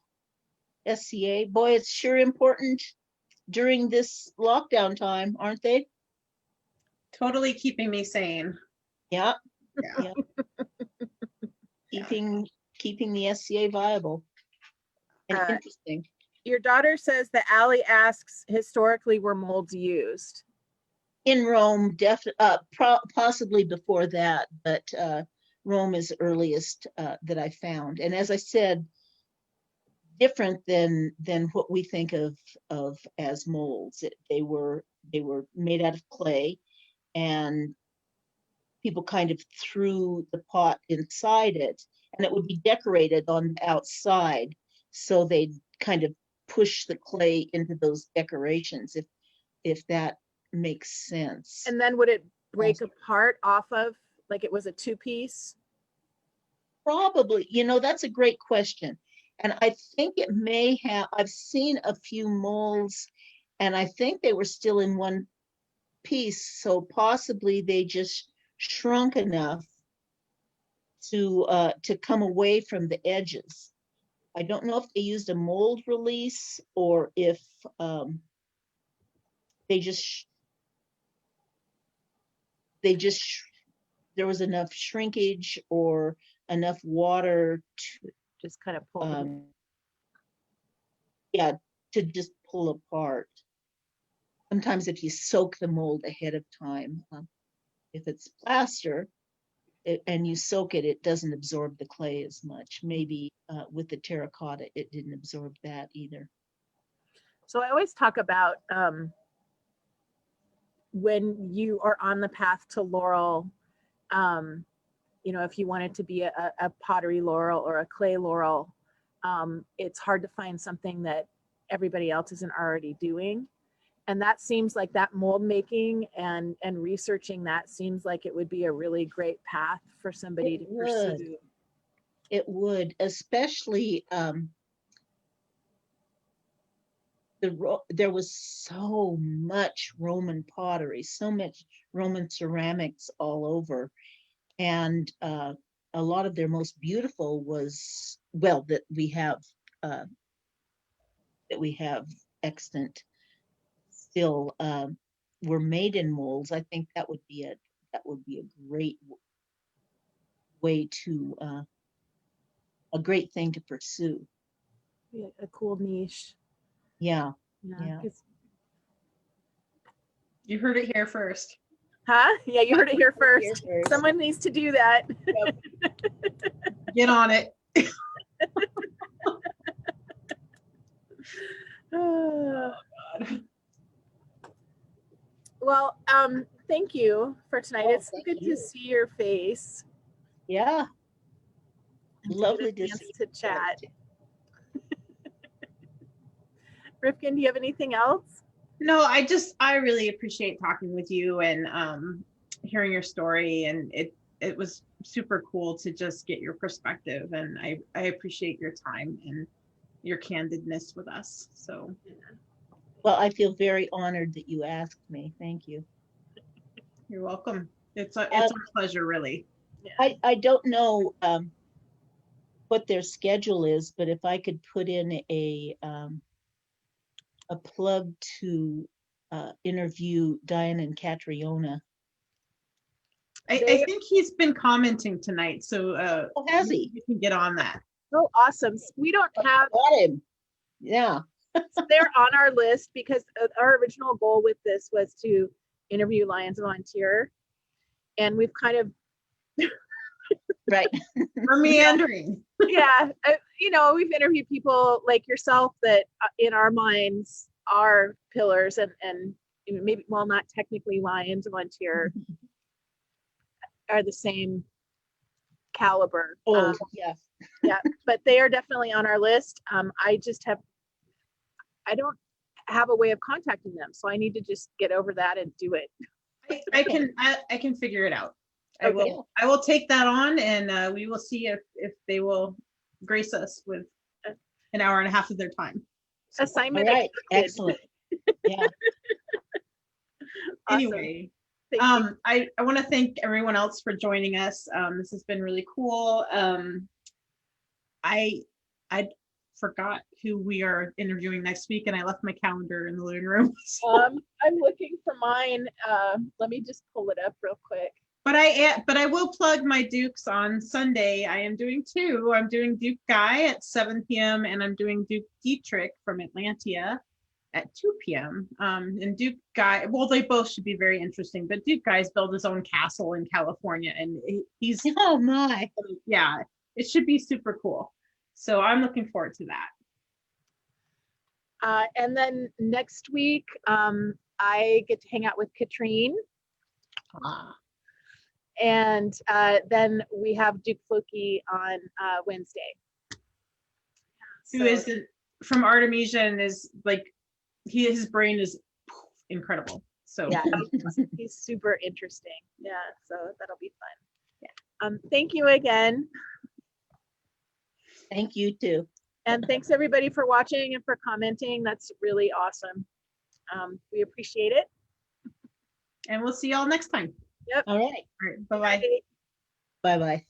SCA. Boy, it's sure important during this lockdown time, aren't they? Totally keeping me sane. Yeah. Yeah. Keeping the SCA viable and interesting. Your daughter says that Allie asks, historically were molds used? In Rome, possibly before that, but Rome is earliest that I found. And as I said, different than what we think of as molds. They were made out of clay, and people kind of threw the pot inside it, and it would be decorated on the outside. So they'd kind of push the clay into those decorations, if that makes sense. And then would it break apart off of, like it was a two-piece? Probably, that's a great question. And I think it may have, I've seen a few molds and I think they were still in one piece. So possibly they just shrunk enough to come away from the edges. I don't know if they used a mold release or if they just there was enough shrinkage or enough water to just kind of pull to just pull apart. Sometimes if you soak the mold ahead of time, if it's plaster and you soak it, it doesn't absorb the clay as much. Maybe with the terracotta, it didn't absorb that either. So I always talk about when you are on the path to laurel, if you wanted to be a pottery laurel or a clay laurel, it's hard to find something that everybody else isn't already doing. And that seems like that mold making and researching that seems like it would be a really great path for somebody to pursue. It would, especially there was so much Roman pottery, so much Roman ceramics all over. And a lot of their most beautiful was, well, that we have extant still were made in molds. I think that would be a great way to a great thing to pursue. Yeah, a cool niche. Yeah. You heard it here first. Huh? Yeah, you heard it here first. Someone needs to do that. Yep. Get on it. Oh, God. Well, thank you for tonight. It's good to see your face. Yeah. Lovely to chat. Rifkin, do you have anything else? No, I really appreciate talking with you and hearing your story, and it was super cool to just get your perspective, and I appreciate your time and your candidness with us. So, well, I feel very honored that you asked me. Thank you. You're welcome. It's our pleasure, really. I don't know what their schedule is, but if I could put in a plug to interview Diane and Catriona. I think he's been commenting tonight, so Oh, has he? you can get on that. Oh, awesome. We don't have, Got him. Yeah. they're on our list because our original goal with this was to interview Lions Volunteer. And we've kind of, Right. We're meandering. yeah, you know, we've interviewed people like yourself that in our minds are pillars and you know, maybe, well, not technically Lions Volunteer, are the same caliber. Oh, yes. Yeah, but they are definitely on our list. I don't have a way of contacting them, so I need to just get over that and do it. I can figure it out. Okay. I will take that on, and we will see if they will grace us with an hour and a half of their time. Assignment All right. accepted. Excellent. Yeah. Awesome. Anyway, Thank you. I want to thank everyone else for joining us. This has been really cool. I forgot who we are interviewing next week, and I left my calendar in the living room. I'm looking for mine. Let me just pull it up real quick. But I will plug my Dukes on Sunday. I am doing two. I'm doing Duke Guy at 7 p.m. and I'm doing Duke Dietrich from Atlantia at 2 p.m. And Duke Guy, well, they both should be very interesting, but Duke Guy's built his own castle in California, and he's, Oh my. yeah, it should be super cool. So I'm looking forward to that. And then next week, I get to hang out with Katrine. And then we have Duke Floki on Wednesday. Who is from Artemisia and is like, his brain is incredible. So Yeah. He's super interesting. Yeah, so that'll be fun. Yeah. Thank you again. Thank you too. And thanks everybody for watching and for commenting. That's really awesome. We appreciate it. And we'll see y'all next time. Yep. All right. All right. Bye-bye. Bye. Bye-bye.